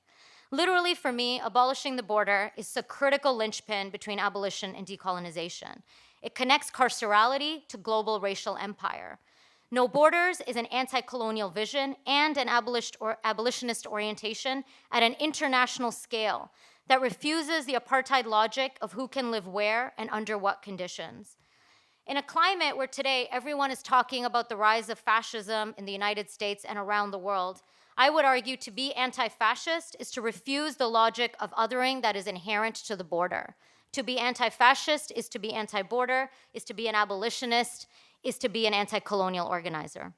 Literally, for me, abolishing the border is a critical linchpin between abolition and decolonization. It connects carcerality to global racial empire. No Borders is an anti-colonial vision and an abolitionist orientation at an international scale that refuses the apartheid logic of who can live where and under what conditions. In a climate where today everyone is talking about the rise of fascism in the United States and around the world, I would argue to be anti-fascist is to refuse the logic of othering that is inherent to the border. To be anti-fascist is to be anti-border, is to be an abolitionist, is to be an anti-colonial organizer.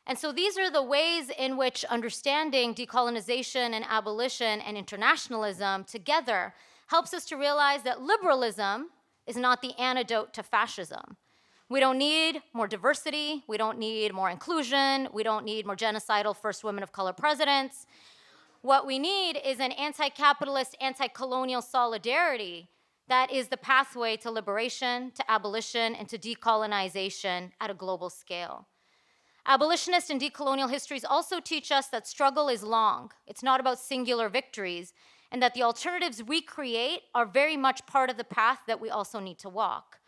And so these are the ways in which understanding decolonization and abolition and internationalism together helps us to realize that liberalism is not the antidote to fascism. We don't need more diversity, we don't need more inclusion, we don't need more genocidal first women of color presidents. What we need is an anti-capitalist, anti-colonial solidarity that is the pathway to liberation, to abolition, and to decolonization at a global scale. Abolitionist and decolonial histories also teach us that struggle is long. It's not about singular victories, and that the alternatives we create are very much part of the path that we also need to walk.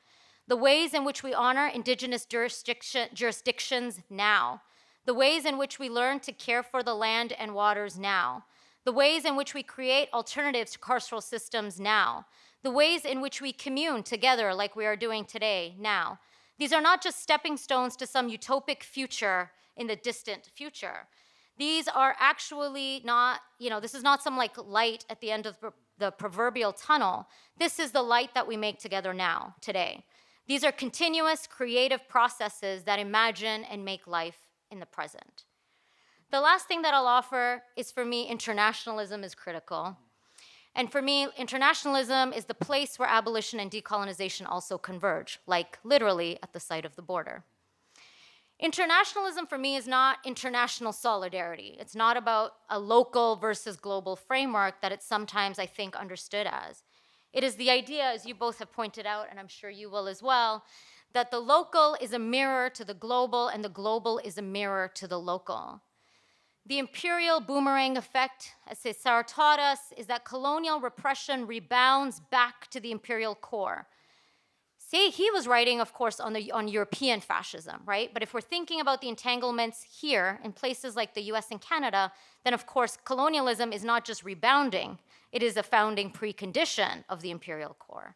The ways in which we honor indigenous jurisdictions now, the ways in which we learn to care for the land and waters now, the ways in which we create alternatives to carceral systems now, the ways in which we commune together like we are doing today now. These are not just stepping stones to some utopic future in the distant future. These are actually not, this is not some like light at the end of the proverbial tunnel. This is the light that we make together now, today. These are continuous creative processes that imagine and make life in the present. The last thing that I'll offer is, for me, internationalism is critical. And for me, internationalism is the place where abolition and decolonization also converge, like literally at the site of the border. Internationalism for me is not international solidarity. It's not about a local versus global framework that it's sometimes, I think, understood as. It is the idea, as you both have pointed out, and I'm sure you will as well, that the local is a mirror to the global and the global is a mirror to the local. The imperial boomerang effect, as César taught us, is that colonial repression rebounds back to the imperial core. See, he was writing, of course, on European fascism, right? But if we're thinking about the entanglements here in places like the US and Canada, then of course colonialism is not just rebounding, it is a founding precondition of the imperial core.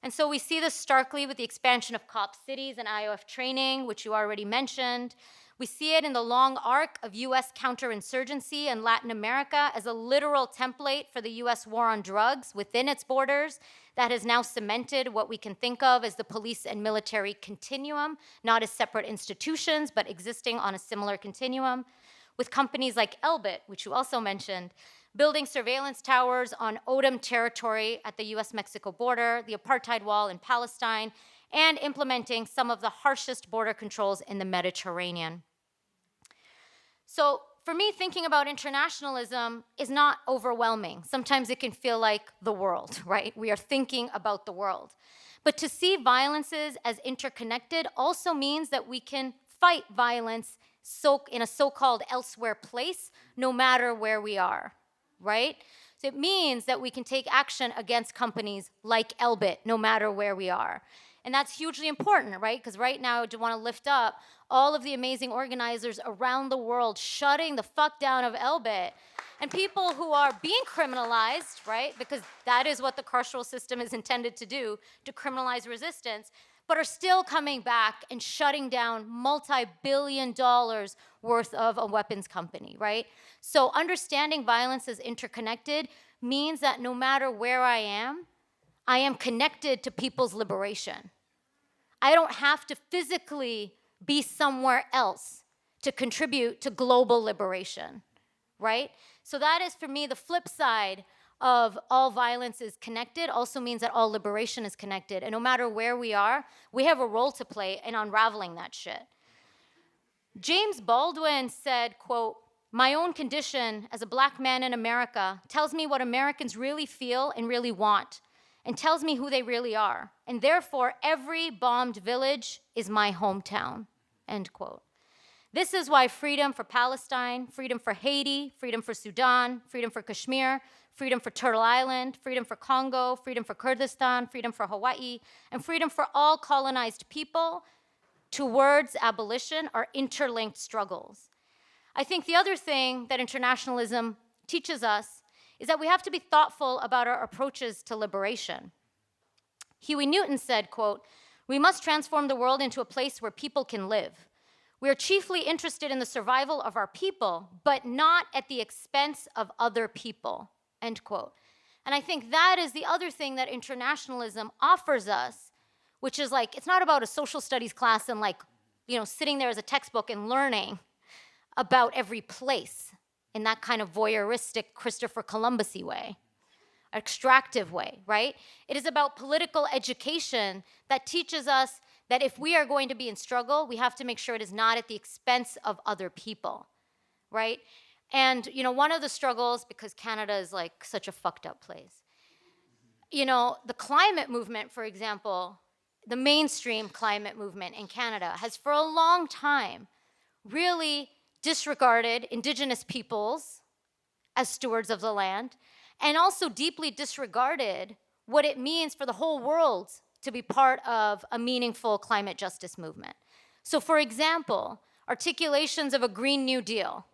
And so we see this starkly with the expansion of COP cities and IOF training, which you already mentioned. We see it in the long arc of US counterinsurgency in Latin America as a literal template for the US war on drugs within its borders that has now cemented what we can think of as the police and military continuum, not as separate institutions, but existing on a similar continuum, with companies like Elbit, which you also mentioned, building surveillance towers on Odom territory at the US-Mexico border, the apartheid wall in Palestine, and implementing some of the harshest border controls in the Mediterranean. So for me, thinking about internationalism is not overwhelming. Sometimes it can feel like the world, right? We are thinking about the world. But to see violences as interconnected also means that we can fight violence in a so-called elsewhere place, no matter where we are, right? So it means that we can take action against companies like Elbit, no matter where we are. And that's hugely important, right? Because right now, I want to lift up all of the amazing organizers around the world shutting the fuck down of Elbit, and people who are being criminalized, right? Because that is what the carceral system is intended to do, to criminalize resistance, but are still coming back and shutting down multi-billion dollars worth of a weapons company, right? So understanding violence as interconnected means that no matter where I am connected to people's liberation. I don't have to physically be somewhere else to contribute to global liberation, right? So that is, for me, the flip side of all violence is connected also means that all liberation is connected. And no matter where we are, we have a role to play in unraveling that shit. James Baldwin said, quote, "My own condition as a black man in America tells me what Americans really feel and really want, and tells me who they really are. And therefore, every bombed village is my hometown," end quote. This is why freedom for Palestine, freedom for Haiti, freedom for Sudan, freedom for Kashmir, freedom for Turtle Island, freedom for Congo, freedom for Kurdistan, freedom for Hawaii, and freedom for all colonized people towards abolition are interlinked struggles. I think the other thing that internationalism teaches us is that we have to be thoughtful about our approaches to liberation. Huey Newton said, quote, "We must transform the world into a place where people can live. We are chiefly interested in the survival of our people, but not at the expense of other people," end quote. And I think that is the other thing that internationalism offers us, which is like, it's not about a social studies class and like, sitting there as a textbook and learning about every place in that kind of voyeuristic Christopher Columbus-y way, extractive way, right? It is about political education that teaches us that if we are going to be in struggle, we have to make sure it is not at the expense of other people, right? And, one of the struggles, because Canada is like such a fucked up place, the climate movement, for example, the mainstream climate movement in Canada has for a long time really disregarded Indigenous peoples as stewards of the land, and also deeply disregarded what it means for the whole world to be part of a meaningful climate justice movement. So for example, articulations of a Green New Deal,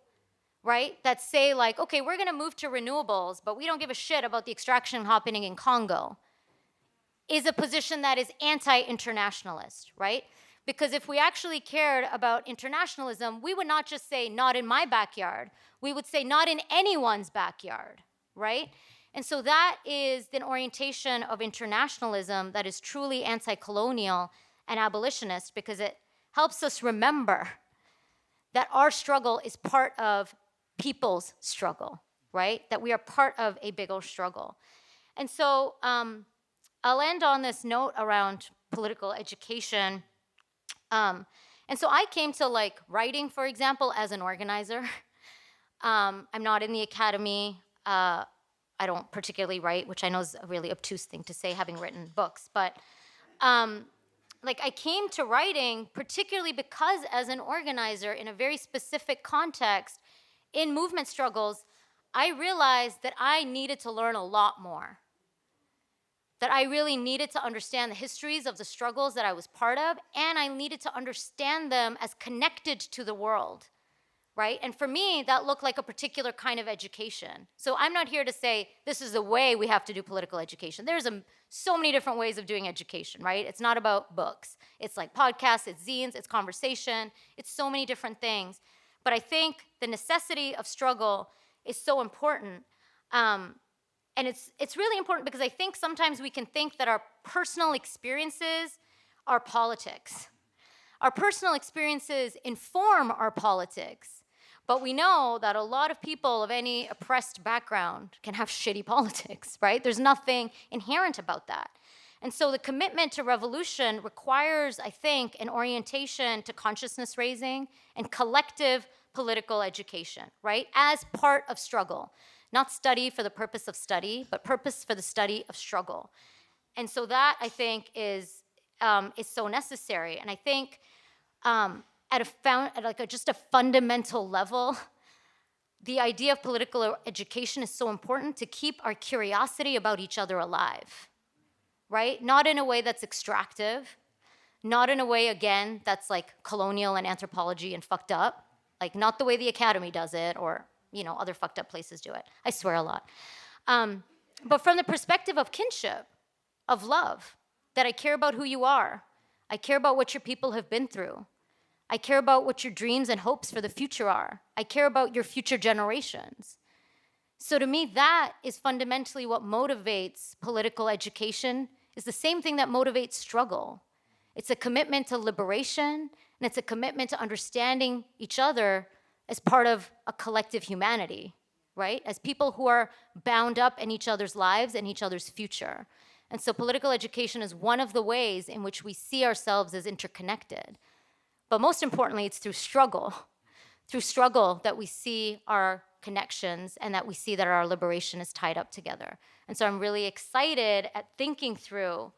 right, that say like, okay, we're gonna move to renewables, but we don't give a shit about the extraction happening in Congo, is a position that is anti-internationalist, right? Because if we actually cared about internationalism, we would not just say, not in my backyard, we would say, not in anyone's backyard, right? And so that is an orientation of internationalism that is truly anti-colonial and abolitionist, because it helps us remember that our struggle is part of people's struggle, right? That we are part of a bigger struggle. And so I'll end on this note around political education. And so I came to like writing, for example, as an organizer. I'm not in the academy. I don't particularly write, which I know is a really obtuse thing to say, having written books. But I came to writing particularly because as an organizer in a very specific context in movement struggles, I realized that I needed to learn a lot more. That I really needed to understand the histories of the struggles that I was part of, and I needed to understand them as connected to the world, right? And for me, that looked like a particular kind of education. So I'm not here to say, this is the way we have to do political education. There's so many different ways of doing education, right? It's not about books. It's like podcasts, it's zines, it's conversation, it's so many different things. But I think the necessity of struggle is so important. And it's really important because I think sometimes we can think that our personal experiences are politics. Our personal experiences inform our politics, but we know that a lot of people of any oppressed background can have shitty politics, right? There's nothing inherent about that. And so the commitment to revolution requires, I think, an orientation to consciousness raising and collective political education, right? As part of struggle. Not study for the purpose of study, but purpose for the study of struggle. And so that, I think, is so necessary. And I think at just a fundamental level, the idea of political education is so important to keep our curiosity about each other alive, right? Not in a way that's extractive, not in a way, again, that's like colonial and anthropology and fucked up, like not the way the academy does it or, you know, other fucked up places do it. I swear a lot. But from the perspective of kinship, of love, that I care about who you are. I care about what your people have been through. I care about what your dreams and hopes for the future are. I care about your future generations. So to me, that is fundamentally what motivates political education, is the same thing that motivates struggle. It's a commitment to liberation, and it's a commitment to understanding each other as part of a collective humanity, right? As people who are bound up in each other's lives and each other's future. And so political education is one of the ways in which we see ourselves as interconnected. But most importantly, it's through struggle that we see our connections and that we see that our liberation is tied up together. And so I'm really excited at thinking through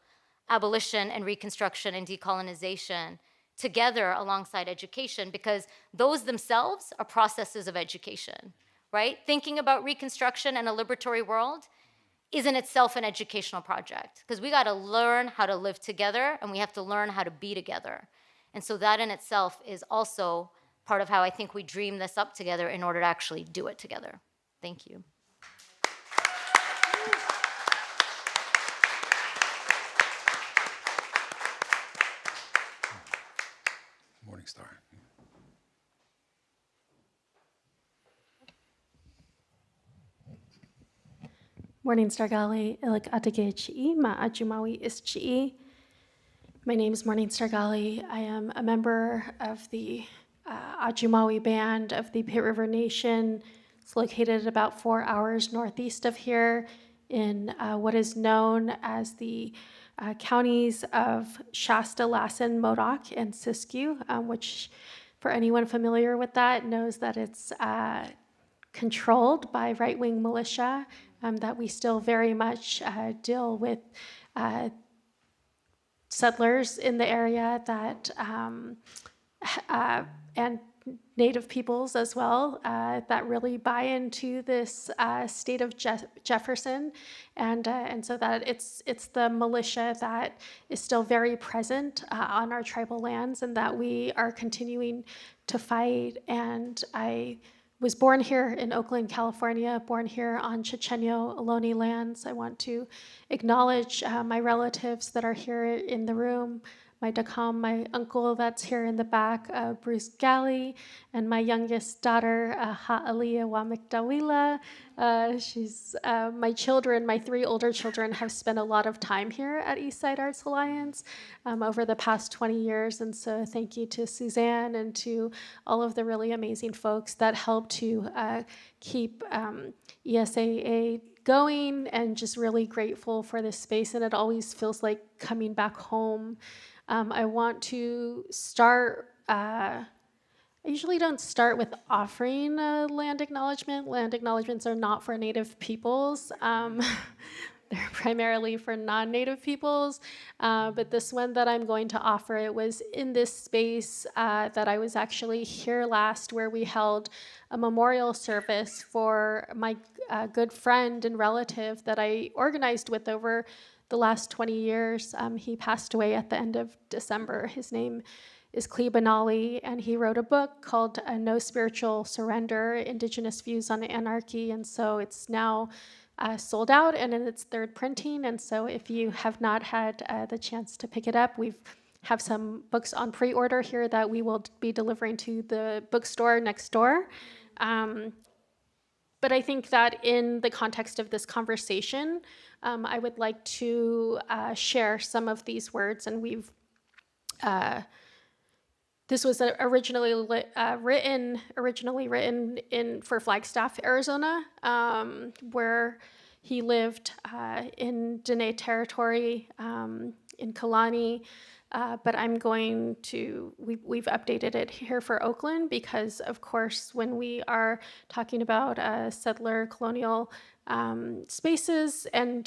abolition and reconstruction and decolonization together alongside education, because those themselves are processes of education, right? Thinking about reconstruction and a liberatory world is in itself an educational project, because we got to learn how to live together and we have to learn how to be together. And so that in itself is also part of how I think we dream this up together in order to actually do it together. Thank you. Morning Star. Morning Star Gali, ilik atage chi'i, ma ajumawi is chi'i. My name is Morning Star Gali. I am a member of the Ajumawi Band of the Pit River Nation. It's located about 4 hours northeast of here in what is known as the counties of Shasta, Lassen, Modoc, and Siskiyou, which for anyone familiar with that knows that it's controlled by right-wing militia, that we still very much deal with settlers in the area that and Native peoples as well that really buy into this state of Jefferson, and so that it's the militia that is still very present on our tribal lands, and that we are continuing to fight. And I was born here in Oakland, California, born here on Chochenyo Ohlone lands. I want to acknowledge my relatives that are here in the room, my Dakam, my uncle that's here in the back, Bruce Gali, and my youngest daughter, Ha'Aliyah Wamikdawila. She's my children, my 3 older children have spent a lot of time here at EastSide Arts Alliance over the past 20 years. And so thank you to Suzanne and to all of the really amazing folks that help to keep ESAA going, and just really grateful for this space. And it always feels like coming back home. I want to start, I usually don't start with offering a land acknowledgement. Land acknowledgements are not for Native peoples. They're primarily for non-Native peoples. But this one that I'm going to offer, it was in this space that I was actually here last, where we held a memorial service for my good friend and relative that I organized with over the last 20 years. He passed away at the end of December. His name is Clee Benally, and he wrote a book called No Spiritual Surrender, Indigenous Views on Anarchy, and so it's now sold out and in its 3rd printing. And so if you have not had the chance to pick it up, we have some books on pre-order here that we will be delivering to the bookstore next door. But I think that in the context of this conversation, I would like to share some of these words. And we've this was originally written for Flagstaff, Arizona, where He lived in Dene territory in Kalani, but I'm going to, we've updated it here for Oakland because, of course, when we are talking about settler colonial spaces and,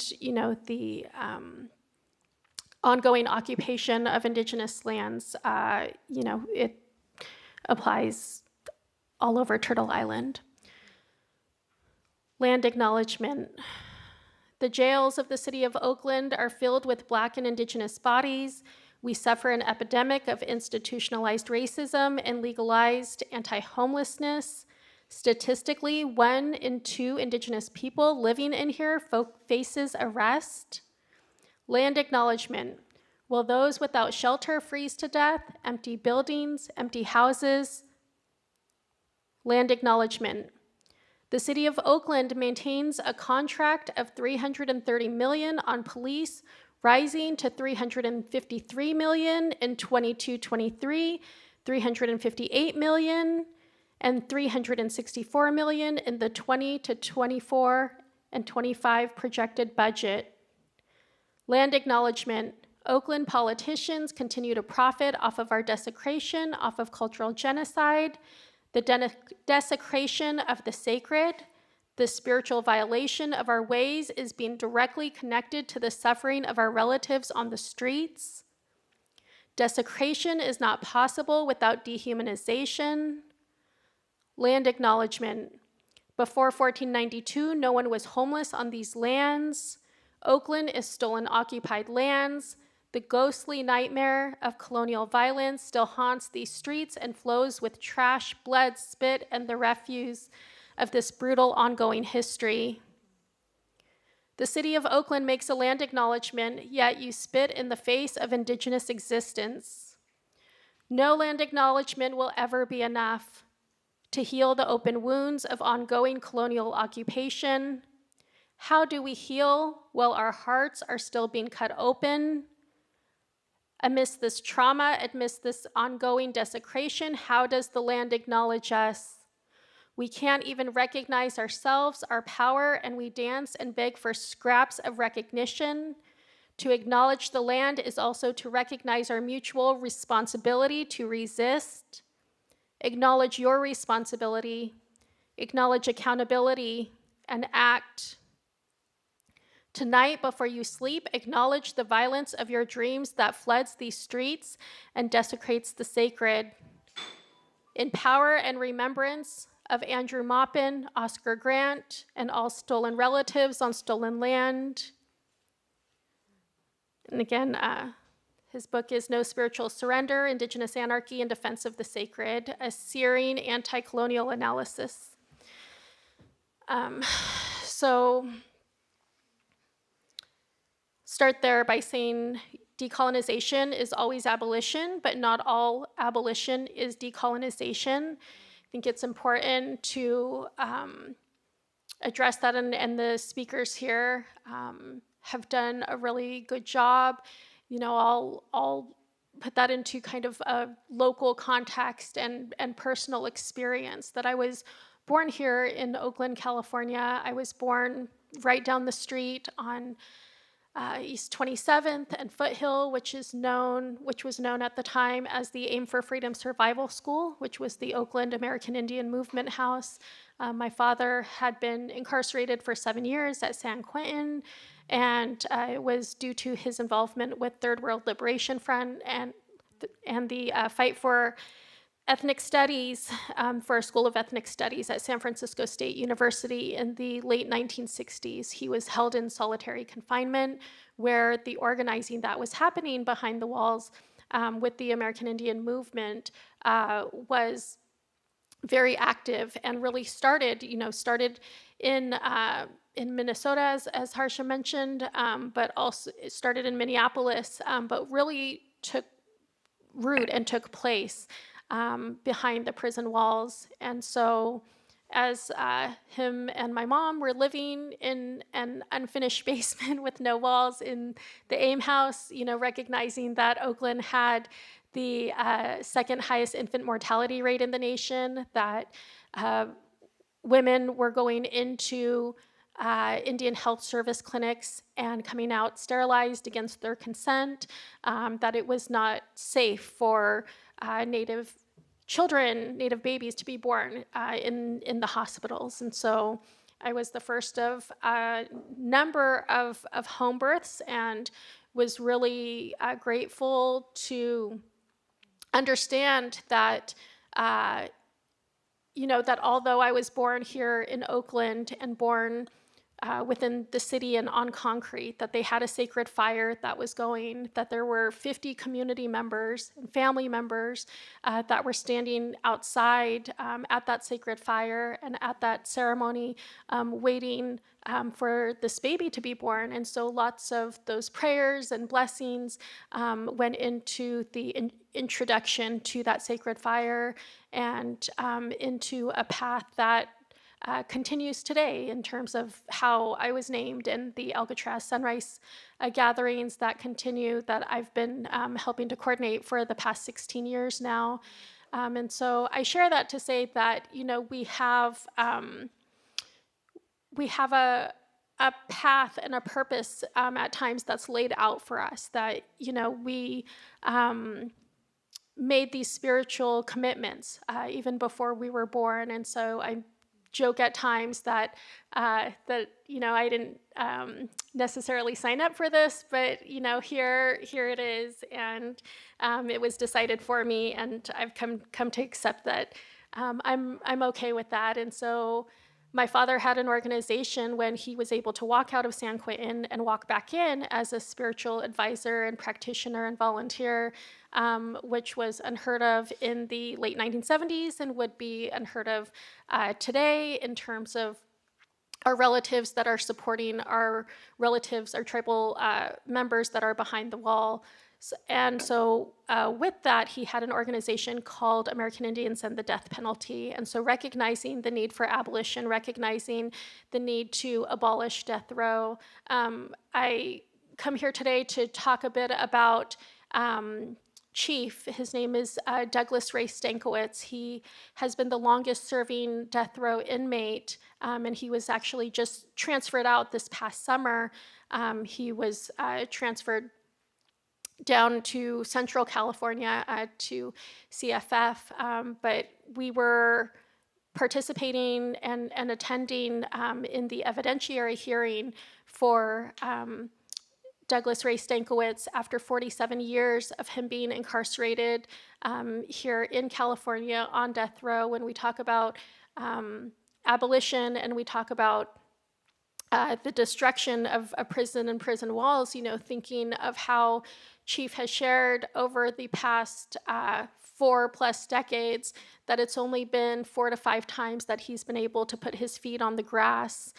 the ongoing occupation of indigenous lands, it applies all over Turtle Island. Land acknowledgement. The jails of the city of Oakland are filled with Black and indigenous bodies. We suffer an epidemic of institutionalized racism and legalized anti-homelessness. Statistically, 1 in 2 indigenous people living in here faces arrest. Land acknowledgement. Will those without shelter freeze to death? Empty buildings, empty houses. Land acknowledgement. The city of Oakland maintains a contract of $330 million on police, rising to $353 million in 22-23, $358 million, and $364 million in the 20 to 24 and 25 projected budget. Land acknowledgement. Oakland politicians continue to profit off of our desecration, off of cultural genocide, the desecration of the sacred. The spiritual violation of our ways is being directly connected to the suffering of our relatives on the streets. Desecration is not possible without dehumanization. Land acknowledgement. Before 1492, no one was homeless on these lands. Oakland is stolen occupied lands. The ghostly nightmare of colonial violence still haunts these streets and flows with trash, blood, spit, and the refuse of this brutal ongoing history. The city of Oakland makes a land acknowledgement, yet you spit in the face of indigenous existence. No land acknowledgement will ever be enough to heal the open wounds of ongoing colonial occupation. How do we heal while our hearts are still being cut open? Amidst this trauma, amidst this ongoing desecration, how does the land acknowledge us? We can't even recognize ourselves, our power, and we dance and beg for scraps of recognition. To acknowledge the land is also to recognize our mutual responsibility to resist. Acknowledge your responsibility, acknowledge accountability, and act. Tonight, before you sleep, acknowledge the violence of your dreams that floods these streets and desecrates the sacred. In power and remembrance of Andrew Maupin, Oscar Grant, and all stolen relatives on stolen land. And again, his book is No Spiritual Surrender, Indigenous Anarchy in Defense of the Sacred, a searing anti-colonial analysis. So start there by saying decolonization is always abolition, but not all abolition is decolonization. I think it's important to address that, and the speakers here have done a really good job. I'll put that into kind of a local context and personal experience, that I was born here in Oakland, California. I was born right down the street on East 27th and Foothill, which was known at the time as the Aim for Freedom Survival School, which was the Oakland American Indian Movement House. My father had been incarcerated for 7 years at San Quentin, and it was due to his involvement with Third World Liberation Front and the fight for ethnic studies, for a School of Ethnic Studies at San Francisco State University in the late 1960s. He was held in solitary confinement, where the organizing that was happening behind the walls with the American Indian movement was very active, and really started in Minnesota, as Harsha mentioned, but also it started in Minneapolis, but really took root and took place behind the prison walls. And so as him and my mom were living in an unfinished basement with no walls in the AIM house, recognizing that Oakland had the second highest infant mortality rate in the nation, that women were going into Indian Health Service clinics and coming out sterilized against their consent, that it was not safe for Native children, Native babies to be born in the hospitals. And so I was the first of a number of home births and was really grateful to understand that, that although I was born here in Oakland and born within the city and on concrete, that they had a sacred fire that was going, that there were 50 community members and family members that were standing outside at that sacred fire and at that ceremony waiting for this baby to be born. And so lots of those prayers and blessings went into the introduction to that sacred fire and into a path that continues today in terms of how I was named and the Alcatraz Sunrise gatherings that continue that I've been helping to coordinate for the past 16 years now. And so I share that to say that, we have a path and a purpose at times that's laid out for us, that, we made these spiritual commitments even before we were born. And so I joke at times that I didn't necessarily sign up for this, but here it is, and it was decided for me, and I've come to accept that I'm okay with that. And so my father had an organization when he was able to walk out of San Quentin and walk back in as a spiritual advisor and practitioner and volunteer, which was unheard of in the late 1970s and would be unheard of today in terms of our relatives that are supporting our relatives, our tribal members that are behind the wall. And so with that, he had an organization called American Indians and the Death Penalty. And so recognizing the need for abolition, recognizing the need to abolish death row, I come here today to talk a bit about Chief. His name is Douglas Ray Stankiewicz. He has been the longest serving death row inmate, and he was actually just transferred out this past summer. He was transferred down to Central California to CFF, but we were participating and attending in the evidentiary hearing for Douglas Ray Stankiewicz after 47 years of him being incarcerated here in California on death row. When we talk about abolition and we talk about the destruction of a prison and prison walls, thinking of how Chief has shared over the past 4+ decades that it's only been 4 to 5 times that he's been able to put his feet on the grass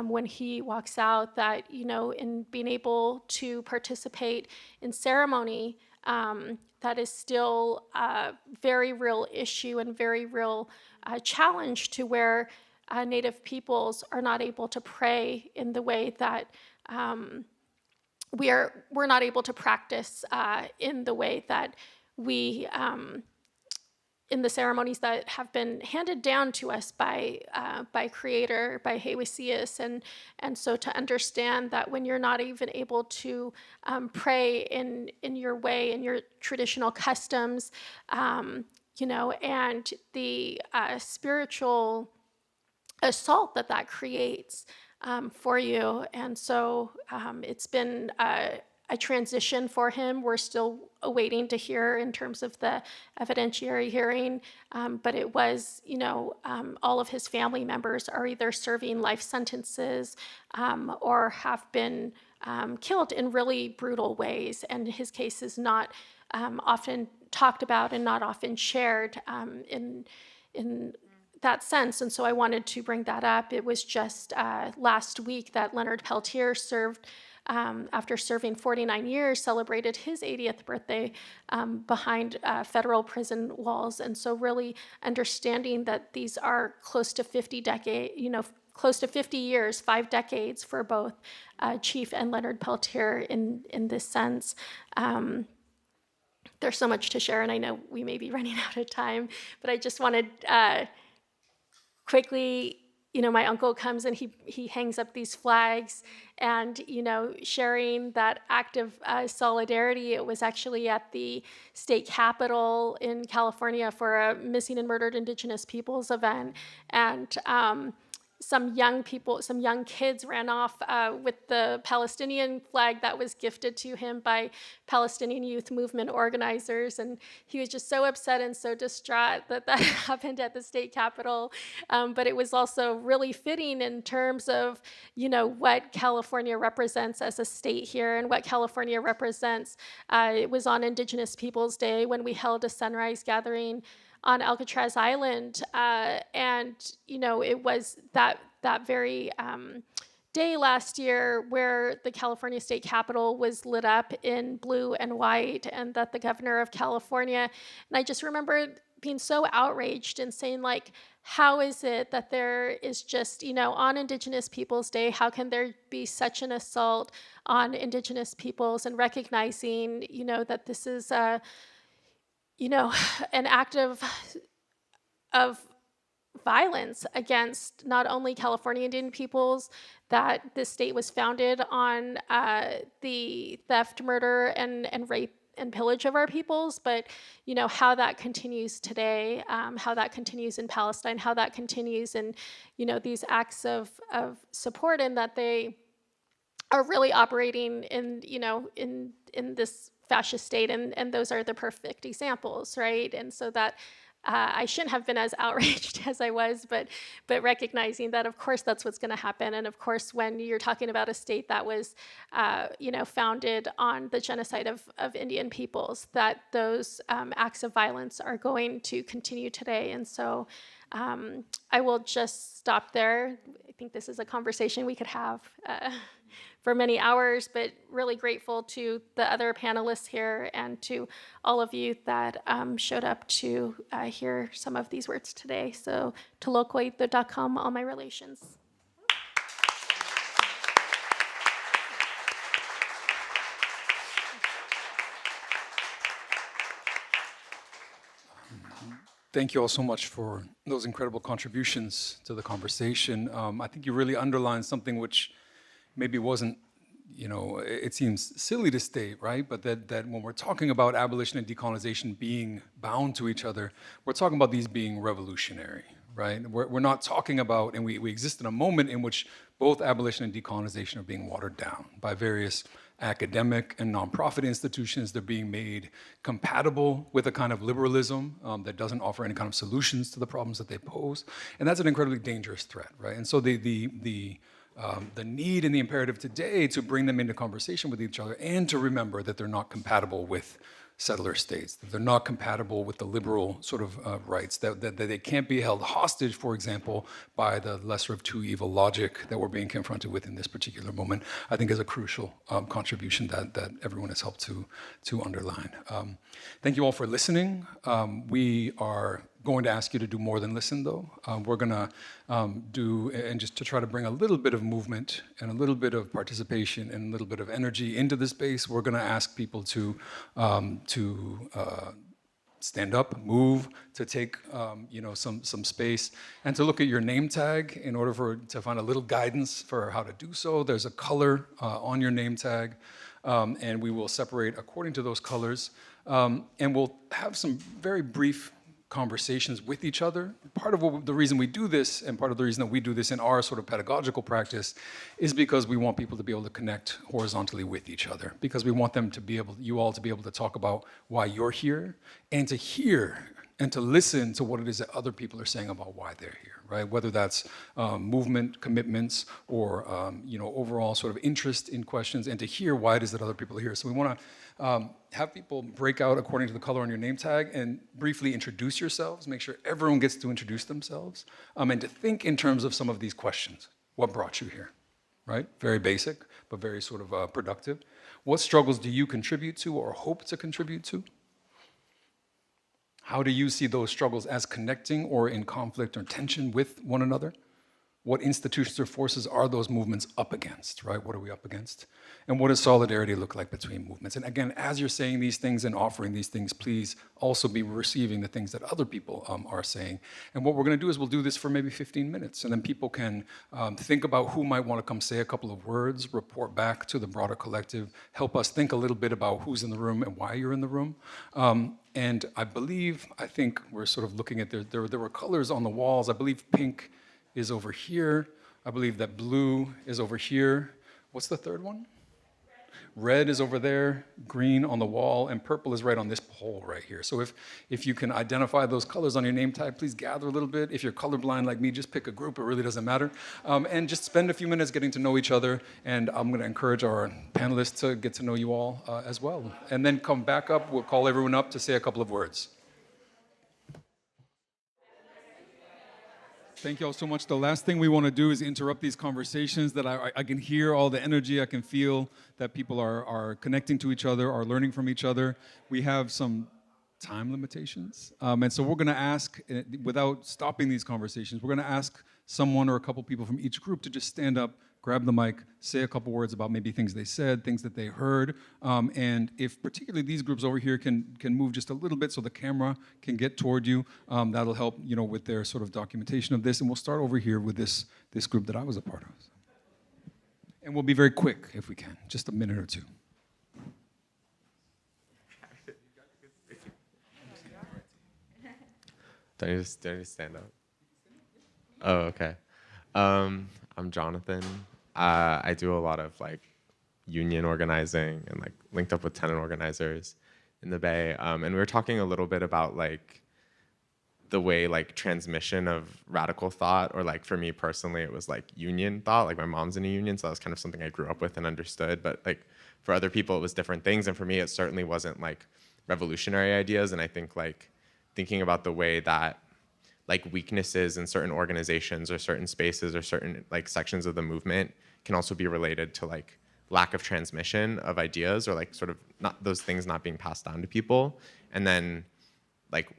when he walks out, that, in being able to participate in ceremony, that is still a very real issue and very real challenge to where Native peoples are not able to pray in the way that we're not able to practice in the way that we in the ceremonies that have been handed down to us by Creator, by Hewesius, and so to understand that when you're not even able to pray in your way, in your traditional customs, and the spiritual assault that creates for you. And so it's been a transition for him. We're still awaiting to hear in terms of the evidentiary hearing, but it was, all of his family members are either serving life sentences or have been killed in really brutal ways. And his case is not often talked about and not often shared in that sense. And so I wanted to bring that up. It was just last week that Leonard Peltier served, after serving 49 years, celebrated his 80th birthday behind federal prison walls. And so really understanding that these are close to 50 years, 5 decades for both Chief and Leonard Peltier in this sense. There's so much to share, and I know we may be running out of time, but I just wanted quickly my uncle comes and he hangs up these flags and, sharing that act of solidarity. It was actually at the state capitol in California for a missing and murdered Indigenous peoples event. And some young kids ran off with the Palestinian flag that was gifted to him by Palestinian youth movement organizers. And he was just so upset and so distraught that happened at the state capitol. But it was also really fitting in terms of, what California represents as a state here and what California represents. It was on Indigenous Peoples Day when we held a sunrise gathering on Alcatraz Island, and it was that very day last year where the California State Capitol was lit up in blue and white, and that the governor of California, and I just remember being so outraged and saying, like, how is it that there is just, on Indigenous Peoples Day, how can there be such an assault on Indigenous peoples, and recognizing, that this is an act of violence against not only California Indian peoples, that this state was founded on the theft, murder, and rape and pillage of our peoples, but how that continues today, how that continues in Palestine, how that continues in these acts of support, and that they are really operating in in this fascist state, and those are the perfect examples, right? And so that I shouldn't have been as outraged as I was, but recognizing that, of course, that's what's going to happen. And of course, when you're talking about a state that was, founded on the genocide of Indian peoples, that those acts of violence are going to continue today. And so I will just stop there. I think this is a conversation we could have for many hours, but really grateful to the other panelists here and to all of you that showed up to hear some of these words today. So, tolokoito.com, all my relations. Thank you all so much for those incredible contributions to the conversation. I think you really underlined something which maybe wasn't, it seems silly to state, right? But that when we're talking about abolition and decolonization being bound to each other, we're talking about these being revolutionary, right? We're not talking about, and we exist in a moment in which both abolition and decolonization are being watered down by various academic and nonprofit institutions. They're being made compatible with a kind of liberalism that doesn't offer any kind of solutions to the problems that they pose. And that's an incredibly dangerous threat, right? And so the need and the imperative today to bring them into conversation with each other and to remember that they're not compatible with settler states, that they're not compatible with the liberal sort of rights, that they can't be held hostage, for example, by the lesser of two evil logic that we're being confronted with in this particular moment, I think is a crucial contribution that everyone has helped to underline. Thank you all for listening. We are going to ask you to do more than listen, though. We're going to do, and just to try to bring a little bit of movement and a little bit of participation and a little bit of energy into the space, we're going to ask people to stand up, move, to take some space, and to look at your name tag in order to find a little guidance for how to do so. There's a color on your name tag, and we will separate according to those colors, and we'll have some very brief conversations with each other. Part of the reason we do this, and part of the reason that we do this in our sort of pedagogical practice, is because we want people to be able to connect horizontally with each other, because we want them to be able, you all to be able to talk about why you're here, and to hear and to listen to what it is that other people are saying about why they're here, right? Whether that's movement, commitments, or overall sort of interest in questions, and to hear why it is that other people are here. So we want to have people break out according to the color on your name tag and briefly introduce yourselves, make sure everyone gets to introduce themselves, and to think in terms of some of these questions. What brought you here, right? Very basic, but very sort of productive. What struggles do you contribute to or hope to contribute to? How do you see those struggles as connecting or in conflict or tension with one another? what institutions or forces are those movements up against, right? What are we up against? And what does solidarity look like between movements? And again, as you're saying these things and offering these things, please also be receiving the things that other people are saying. And what we're gonna do is we'll do this for maybe 15 minutes, and then people can think about who might wanna come say a couple of words, report back to the broader collective, help us think a little bit about who's in the room and why you're in the room. And I think we're sort of looking at, there were colors on the walls. I believe pink is over here. I believe that blue is over here. What's the third one? Red is over there, green on the wall, and purple is right on this pole right here. So if you can identify those colors on your name tag, please gather a little bit. If you're colorblind like me, just pick a group, it really doesn't matter. And just spend a few minutes getting to know each other, and I'm gonna encourage our panelists to get to know you all as well. And then come back up, we'll call everyone up to say a couple of words. Thank you all so much. The last thing we want to do is interrupt these conversations that I can hear all the energy. I can feel that people are connecting to each other, are learning from each other. We have some time limitations. And so we're going to ask, without stopping these conversations, we're going to ask someone or a couple people from each group to just stand up, grab the mic, say a couple words about maybe things they said, things that they heard. And if particularly these groups over here can move just a little bit so the camera can get toward you, that'll help, with their sort of documentation of this. And we'll start over here with this group that I was a part of. And we'll be very quick if we can, just a minute or two. Do I need to stand up? Oh, okay. I'm Jonathan. I do a lot of union organizing and linked up with tenant organizers in the Bay. And we were talking a little bit about the way transmission of radical thought, or for me personally, it was union thought. My mom's in a union, so that was kind of something I grew up with and understood. But for other people, it was different things. And for me, it certainly wasn't revolutionary ideas. And I think thinking about the way that weaknesses in certain organizations or certain spaces or certain sections of the movement can also be related to lack of transmission of ideas, or sort of not those things not being passed down to people. And then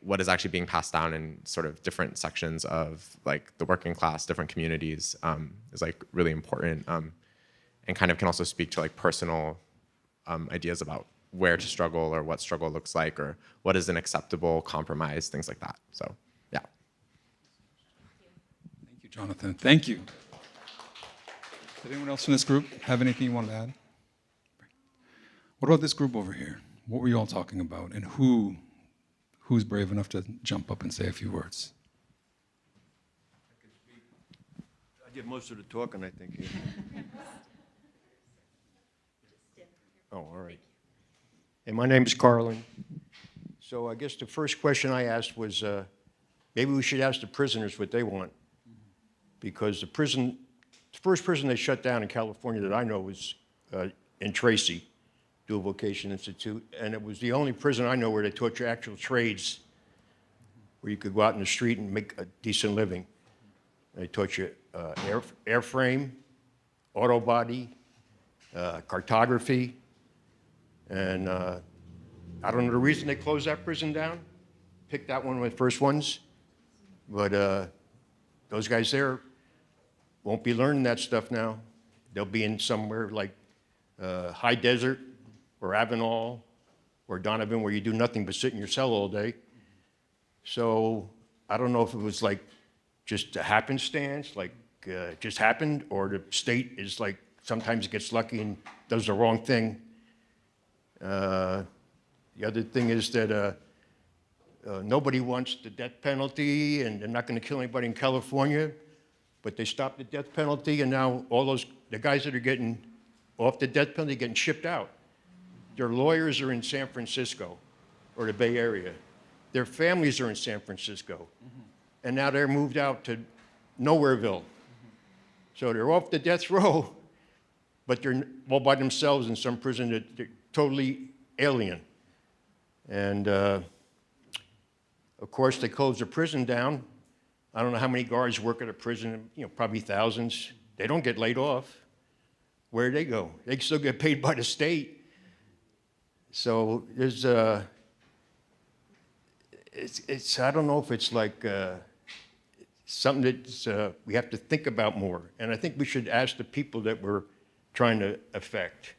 what is actually being passed down in sort of different sections of the working class, different communities, is really important, and kind of can also speak to personal ideas about where to struggle, or what struggle looks like, or what is an acceptable compromise, things like that. So, yeah. Thank you, Jonathan. Thank you. Did anyone else in this group have anything you wanted to add? What about this group over here? What were you all talking about, and who's brave enough to jump up and say a few words? I did most of the talking, I think. Oh, all right. Hey, my name's Carlin. So I guess the first question I asked was, maybe we should ask the prisoners what they want. Because the first prison they shut down in California that I know was in Tracy, Dual Vocation Institute. And it was the only prison I know where they taught you actual trades, where you could go out in the street and make a decent living. They taught you airframe, auto body, cartography. And I don't know the reason they closed that prison down. Picked that one of the first ones. But those guys there won't be learning that stuff now. They'll be in somewhere like high desert, or Avenal, or Donovan, where you do nothing but sit in your cell all day. So I don't know if it was just a happenstance, it just happened, or the state is sometimes it gets lucky and does the wrong thing. The other thing is that nobody wants the death penalty, and they're not going to kill anybody in California, but they stopped the death penalty, and now the guys that are getting off the death penalty are getting shipped out. Their lawyers are in San Francisco or the Bay Area. Their families are in San Francisco. And now they're moved out to Nowhereville. So they're off the death row, but they're all by themselves in some prison that they're totally alien. And of course, they closed the prison down. I don't know how many guards work at a prison, probably thousands. They don't get laid off. Where do they go? They still get paid by the state. So there's I don't know if it's something that we have to think about more. And I think we should ask the people that we're trying to affect.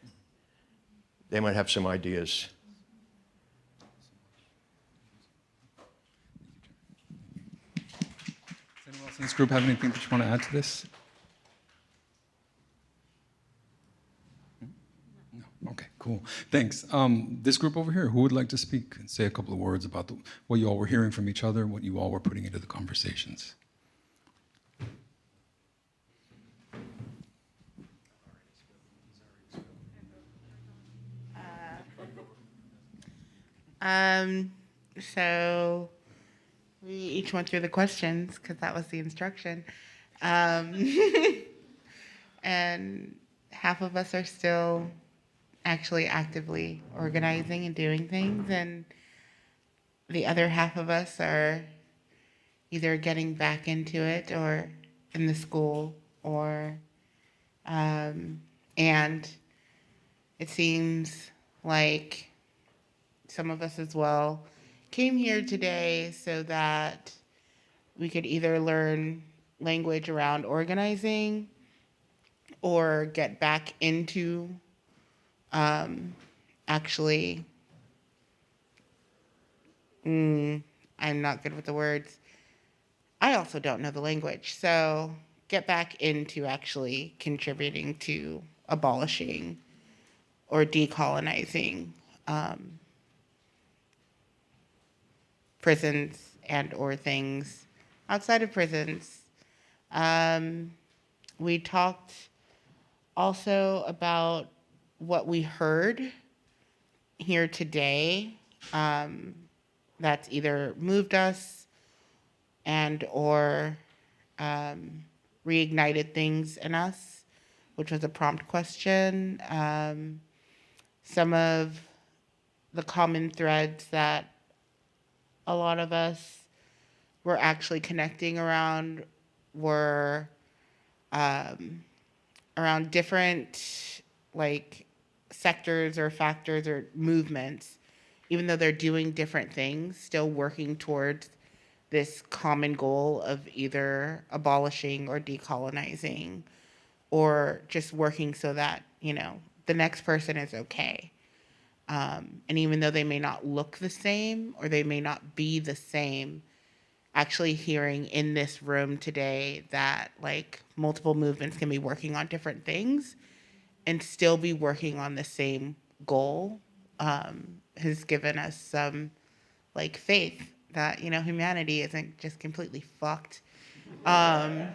They might have some ideas. Does anyone else in this group have anything that you want to add to this? No? Okay, cool. Thanks. This group over here, who would like to speak and say a couple of words about what you all were hearing from each other, what you all were putting into the conversations? So we each went through the questions because that was the instruction. And half of us are still actually actively organizing and doing things, and the other half of us are either getting back into it or in the school or, and it seems like some of us as well came here today so that we could either learn language around organizing or get back into actually, I'm not good with the words. I also don't know the language. So get back into actually contributing to abolishing or decolonizing prisons and or things outside of prisons. We talked also about what we heard here today that's either moved us and or reignited things in us, which was a prompt question. Some of the common threads that a lot of us were actually connecting around were around different like sectors or factors or movements, even though they're doing different things, still working towards this common goal of either abolishing or decolonizing, or just working so that, you know, the next person is okay. And even though they may not look the same or they may not be the same, actually hearing in this room today that like multiple movements can be working on different things and still be working on the same goal has given us some like faith that, you know, humanity isn't just completely fucked. Did I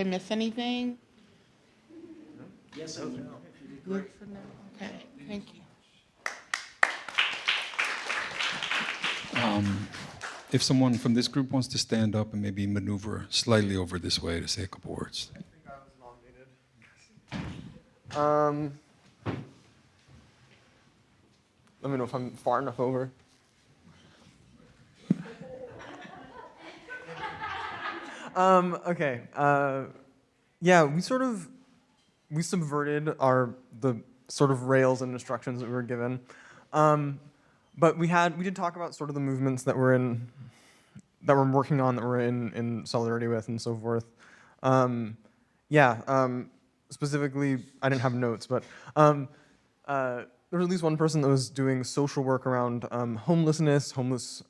miss anything? Yes, and no. Yes and no? Okay, thank you. If someone from this group wants to stand up and maybe maneuver slightly over this way to say a couple words. I think I was nominated. Let me know if I'm far enough over. Okay. Yeah, we subverted the sort of rails and instructions that we were given. But we did talk about sort of the movements that we're working on, that we're in solidarity with, and so forth. Specifically, I didn't have notes, but there was at least one person that was doing social work around homeless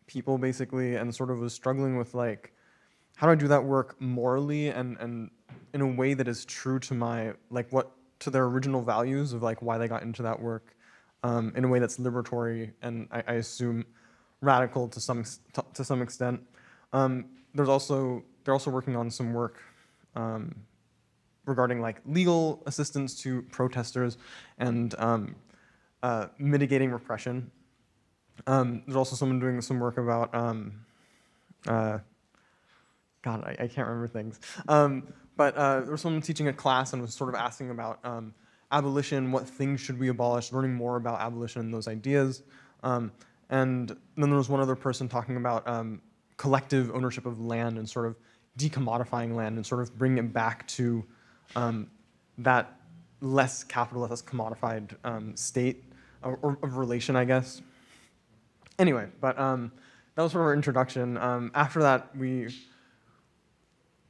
people, basically, and sort of was struggling with like, how do I do that work morally and in a way that is true to to their original values of like why they got into that work. In a way that's liberatory and I assume radical to some extent. They're also working on some work regarding like legal assistance to protesters and mitigating repression. There's also someone doing some work about God, I can't remember things. But there was someone teaching a class and was sort of asking about abolition, what things should we abolish, learning more about abolition and those ideas. And then there was one other person talking about collective ownership of land and sort of decommodifying land and sort of bringing it back to that less capitalist, less commodified state of relation, I guess. Anyway, but that was sort of our introduction. After that,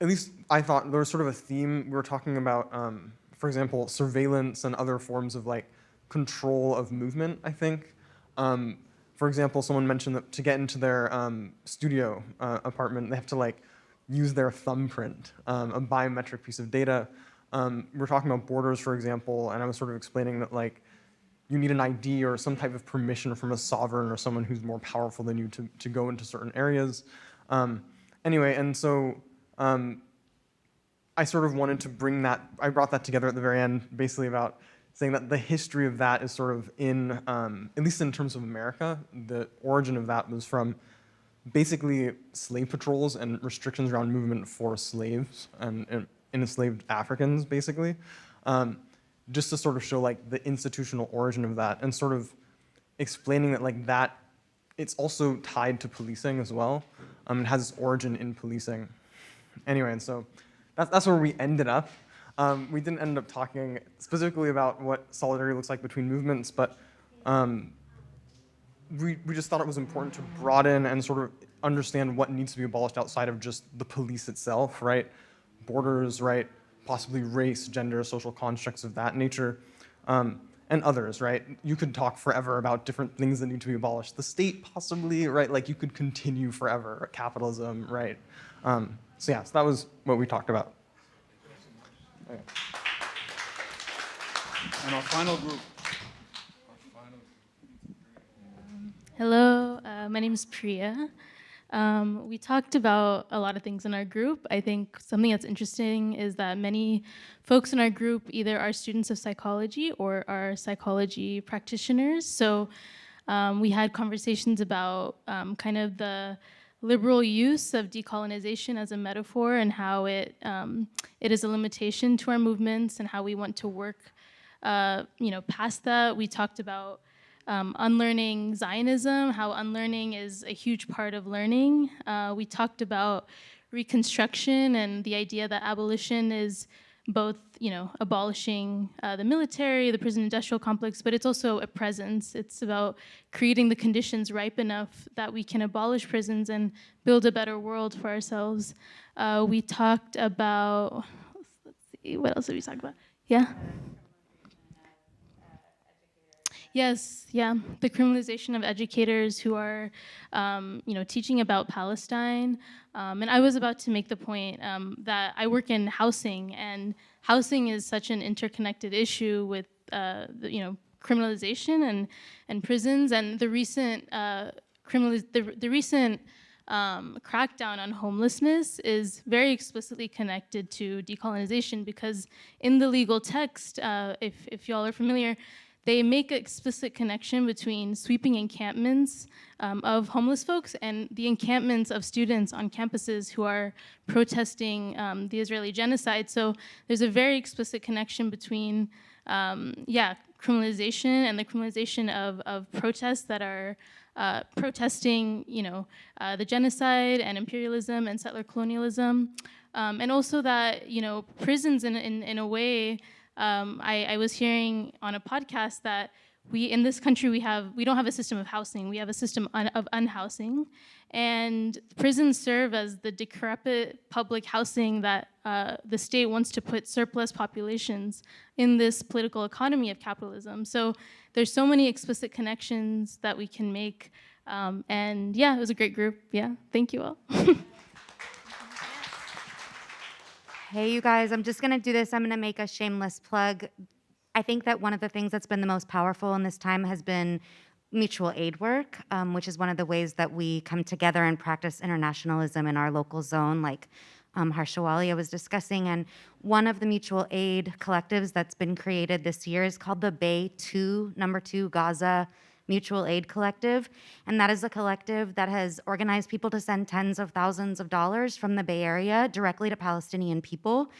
at least I thought there was sort of a theme. We were talking about, for example, surveillance and other forms of like control of movement, I think. For example, someone mentioned that to get into their studio apartment, they have to like use their thumbprint, a biometric piece of data. We're talking about borders, for example, and I was sort of explaining that like you need an ID or some type of permission from a sovereign or someone who's more powerful than you to go into certain areas. Anyway, and so I sort of wanted to bring that, I brought that together at the very end, basically about saying that the history of that is sort of in, at least in terms of America, the origin of that was from basically slave patrols and restrictions around movement for slaves and enslaved Africans, basically. Just to sort of show like the institutional origin of that and sort of explaining that like that, it's also tied to policing as well. It has its origin in policing. Anyway, and so that's where we ended up. We didn't end up talking specifically about what solidarity looks like between movements, but we just thought it was important to broaden and sort of understand what needs to be abolished outside of just the police itself, right? Borders, right? Possibly race, gender, social constructs of that nature, and others, right? You could talk forever about different things that need to be abolished. The state, possibly, right? Like you could continue forever. Capitalism, right? So yeah, so that was what we talked about. Okay. And our final group. Hello, my name is Priya. We talked about a lot of things in our group. I think something that's interesting is that many folks in our group either are students of psychology or are psychology practitioners. So we had conversations about kind of the liberal use of decolonization as a metaphor and how it is a limitation to our movements and how we want to work past that. We talked about unlearning Zionism, how unlearning is a huge part of learning. We talked about Reconstruction and the idea that abolition is both, abolishing the military, the prison industrial complex, but it's also a presence. It's about creating the conditions ripe enough that we can abolish prisons and build a better world for ourselves. We talked about, let's see, what else did we talk about? Yeah? Yes, yeah, the criminalization of educators who are, teaching about Palestine. And I was about to make the point that I work in housing, and housing is such an interconnected issue with, criminalization and prisons, and the recent crackdown on homelessness is very explicitly connected to decolonization, because in the legal text, if y'all are familiar, they make an explicit connection between sweeping encampments of homeless folks and the encampments of students on campuses who are protesting the Israeli genocide. So there's a very explicit connection between, criminalization and the criminalization of protests that are protesting, the genocide and imperialism and settler colonialism, and also that, prisons in a way. I was hearing on a podcast that in this country we don't have a system of housing, we have a system of unhousing, and prisons serve as the decrepit public housing that the state wants to put surplus populations in this political economy of capitalism. So there's so many explicit connections that we can make, and yeah, it was a great group. Yeah, thank you all. Hey, you guys, I'm just going to do this. I'm going to make a shameless plug. I think that one of the things that's been the most powerful in this time has been mutual aid work, which is one of the ways that we come together and practice internationalism in our local zone, like Harsha Walia was discussing. And one of the mutual aid collectives that's been created this year is called the Bay 2, number 2 Gaza Mutual Aid Collective, and that is a collective that has organized people to send tens of thousands of dollars from the Bay Area directly to Palestinian people,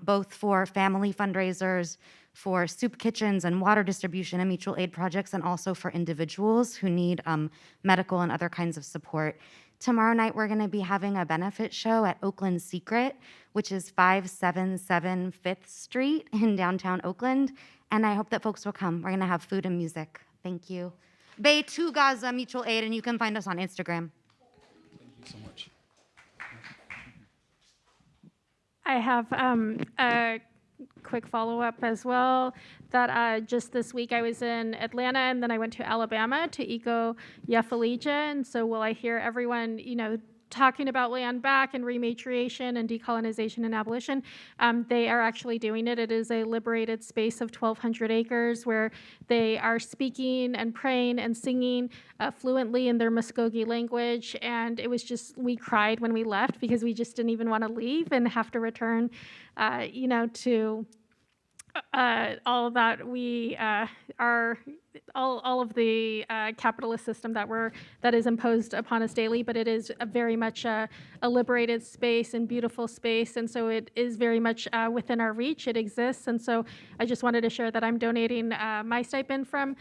both for family fundraisers, for soup kitchens and water distribution and mutual aid projects, and also for individuals who need medical and other kinds of support. Tomorrow night, we're gonna be having a benefit show at Oakland Secret, which is 577 5th Street in downtown Oakland, and I hope that folks will come. We're gonna have food and music. Thank you. Bay 2 Gaza Mutual Aid, and you can find us on Instagram. you so much. I have a quick follow-up as well, that just this week I was in Atlanta and then I went to Alabama to Eco Yafalija, and so will I hear everyone, talking about land back and rematriation and decolonization and abolition. They are actually doing it. It is a liberated space of 1,200 acres where they are speaking and praying and singing fluently in their Muskogee language. And it was just, we cried when we left because we just didn't even want to leave and have to return, to all of that. We are all of the capitalist system that is imposed upon us daily, but it is very much a liberated space and beautiful space, and so it is very much within our reach. It exists, and so I just wanted to share that I'm donating my stipend from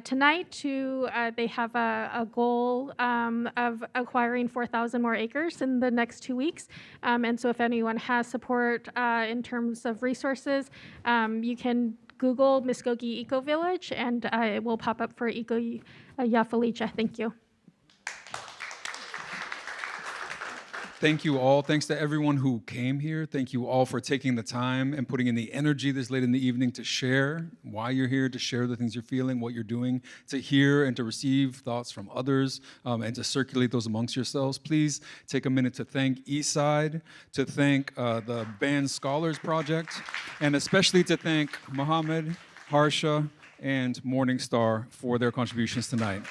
tonight to, they have a goal of acquiring 4,000 more acres in the next 2 weeks. And so if anyone has support in terms of resources, you can Google Muskogee Eco Village and it will pop up for Eco Yafalija. Thank you. Thank you all. Thanks to everyone who came here. Thank you all for taking the time and putting in the energy this late in the evening to share why you're here, to share the things you're feeling, what you're doing, to hear and to receive thoughts from others, and to circulate those amongst yourselves. Please take a minute to thank EastSide, to thank the Band Scholars Project, and especially to thank Mohamed, Harsha, and Morning Star for their contributions tonight.